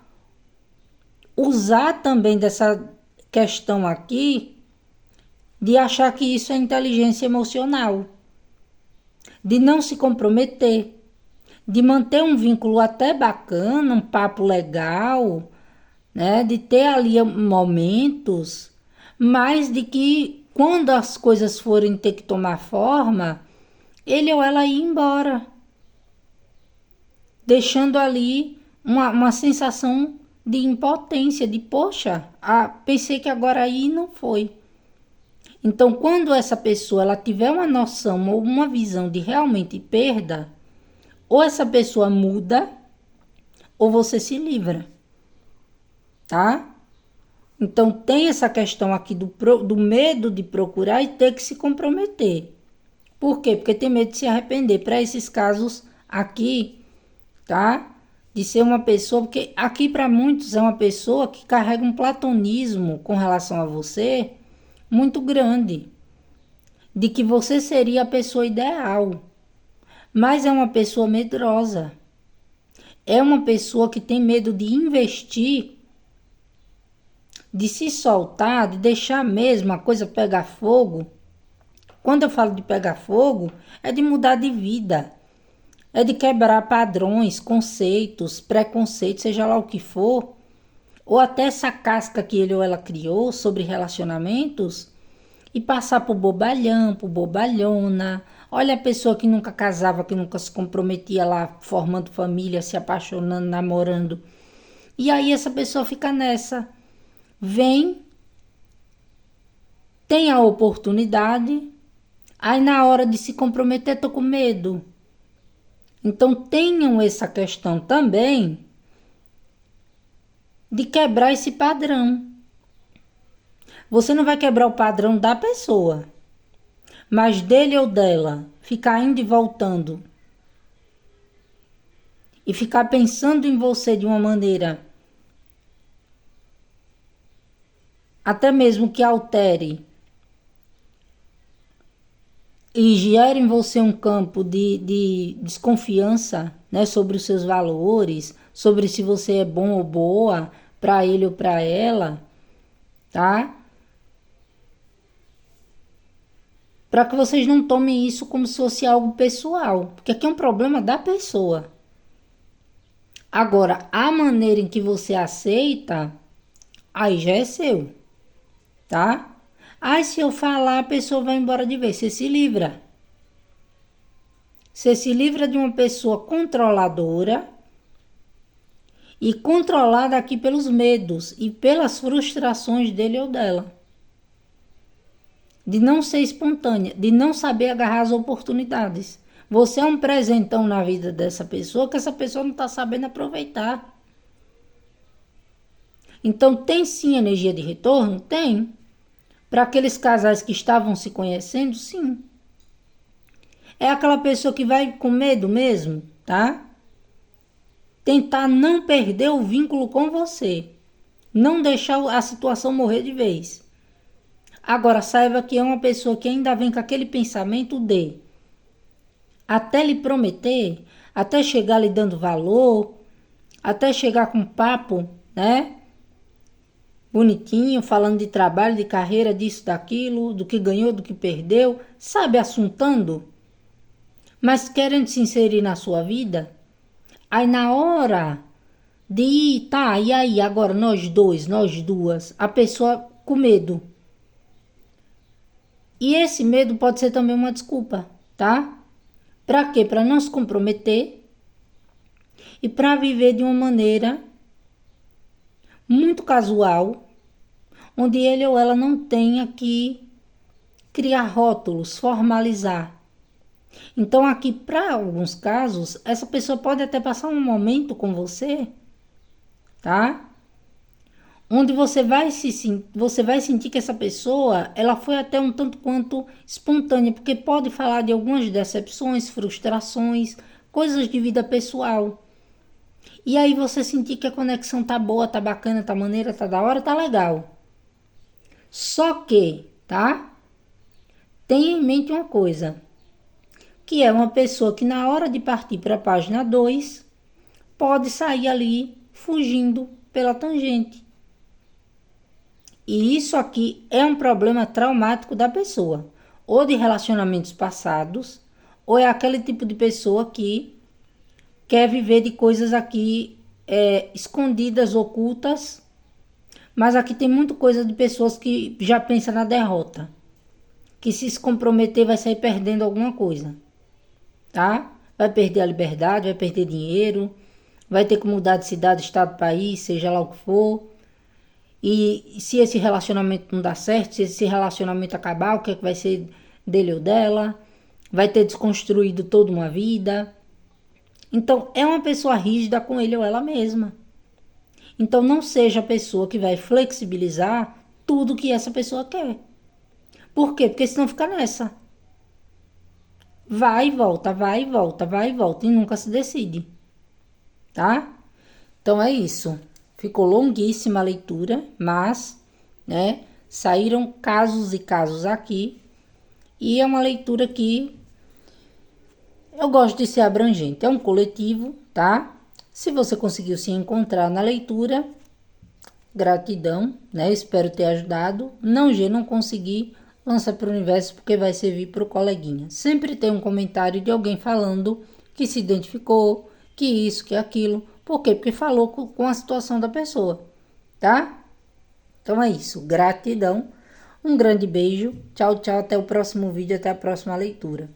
Usar também dessa questão aqui, de achar que isso é inteligência emocional, de não se comprometer, de manter um vínculo até bacana, um papo legal, né? De ter ali momentos, mas de que quando as coisas forem ter que tomar forma, ele ou ela ir embora, deixando ali uma sensação de impotência, de poxa, pensei que agora aí não foi. Então, quando essa pessoa ela tiver uma noção ou uma visão de realmente perda, ou essa pessoa muda, ou você se livra, tá? Então, tem essa questão aqui do medo de procurar e ter que se comprometer. Por quê? Porque tem medo de se arrepender. Para esses casos aqui, tá? De ser uma pessoa, porque aqui para muitos é uma pessoa que carrega um platonismo com relação a você muito grande, de que você seria a pessoa ideal, mas é uma pessoa medrosa, é uma pessoa que tem medo de investir, de se soltar, de deixar mesmo a coisa pegar fogo. Quando eu falo de pegar fogo, é de mudar de vida, é de quebrar padrões, conceitos, preconceitos, seja lá o que for, ou até essa casca que ele ou ela criou sobre relacionamentos e passar por bobalhão, por bobalhona. Olha a pessoa que nunca casava, que nunca se comprometia lá, formando família, se apaixonando, namorando. E aí essa pessoa fica nessa. Vem, tem a oportunidade, aí na hora de se comprometer, tô com medo. Então tenham essa questão também de quebrar esse padrão. Você não vai quebrar o padrão da pessoa, mas dele ou dela ficar indo e voltando e ficar pensando em você de uma maneira até mesmo que altere e gere em você um campo de desconfiança, né, sobre os seus valores, sobre se você é bom ou boa para ele ou para ela, tá? Para que vocês não tomem isso como se fosse algo pessoal, porque aqui é um problema da pessoa. Agora, a maneira em que você aceita, aí já é seu, tá? Aí se eu falar, a pessoa vai embora de vez. Você se livra. Você se livra de uma pessoa controladora e controlada aqui pelos medos e pelas frustrações dele ou dela. De não ser espontânea, de não saber agarrar as oportunidades. Você é um presentão na vida dessa pessoa que essa pessoa não está sabendo aproveitar. Então tem sim energia de retorno? Tem. Para aqueles casais que estavam se conhecendo, sim. É aquela pessoa que vai com medo mesmo, tá? Tentar não perder o vínculo com você. Não deixar a situação morrer de vez. Agora, saiba que é uma pessoa que ainda vem com aquele pensamento de até lhe prometer, até chegar lhe dando valor, até chegar com papo, né? Bonitinho, falando de trabalho, de carreira, disso, daquilo, do que ganhou, do que perdeu, sabe, assuntando, mas querendo se inserir na sua vida. Aí na hora de ir, tá, e aí, agora nós dois, nós duas, a pessoa com medo. E esse medo pode ser também uma desculpa, tá? Para quê? Para não se comprometer e para viver de uma maneira muito casual, onde ele ou ela não tenha que criar rótulos, formalizar. Então aqui, para alguns casos, essa pessoa pode até passar um momento com você, tá? Onde você vai sentir que essa pessoa, ela foi até um tanto quanto espontânea, porque pode falar de algumas decepções, frustrações, coisas de vida pessoal. E aí você sentir que a conexão tá boa, tá bacana, tá maneira, tá da hora, tá legal. Só que, tá? Tenha em mente uma coisa, que é uma pessoa que na hora de partir para a página 2, pode sair ali fugindo pela tangente. E isso aqui é um problema traumático da pessoa, ou de relacionamentos passados, ou é aquele tipo de pessoa que quer viver de coisas aqui escondidas, ocultas, mas aqui tem muita coisa de pessoas que já pensam na derrota, que se comprometer vai sair perdendo alguma coisa, tá? Vai perder a liberdade, vai perder dinheiro, vai ter que mudar de cidade, estado, país, seja lá o que for. E se esse relacionamento não dá certo, se esse relacionamento acabar, o que é que vai ser dele ou dela? Vai ter desconstruído toda uma vida. Então, é uma pessoa rígida com ele ou ela mesma. Então, não seja a pessoa que vai flexibilizar tudo que essa pessoa quer. Por quê? Porque senão fica nessa. Vai e volta, vai e volta, vai e volta e nunca se decide. Tá? Então é isso. Ficou longuíssima a leitura, mas, né, saíram casos e casos aqui. E é uma leitura que eu gosto de ser abrangente. É um coletivo, tá? Se você conseguiu se encontrar na leitura, gratidão, né? Espero ter ajudado. Não consegui, lança para o universo porque vai servir para o coleguinha. Sempre tem um comentário de alguém falando que se identificou, que isso, que aquilo. Por quê? Porque falou com a situação da pessoa, tá? Então é isso. Gratidão. Um grande beijo. Tchau, tchau. Até o próximo vídeo, até a próxima leitura.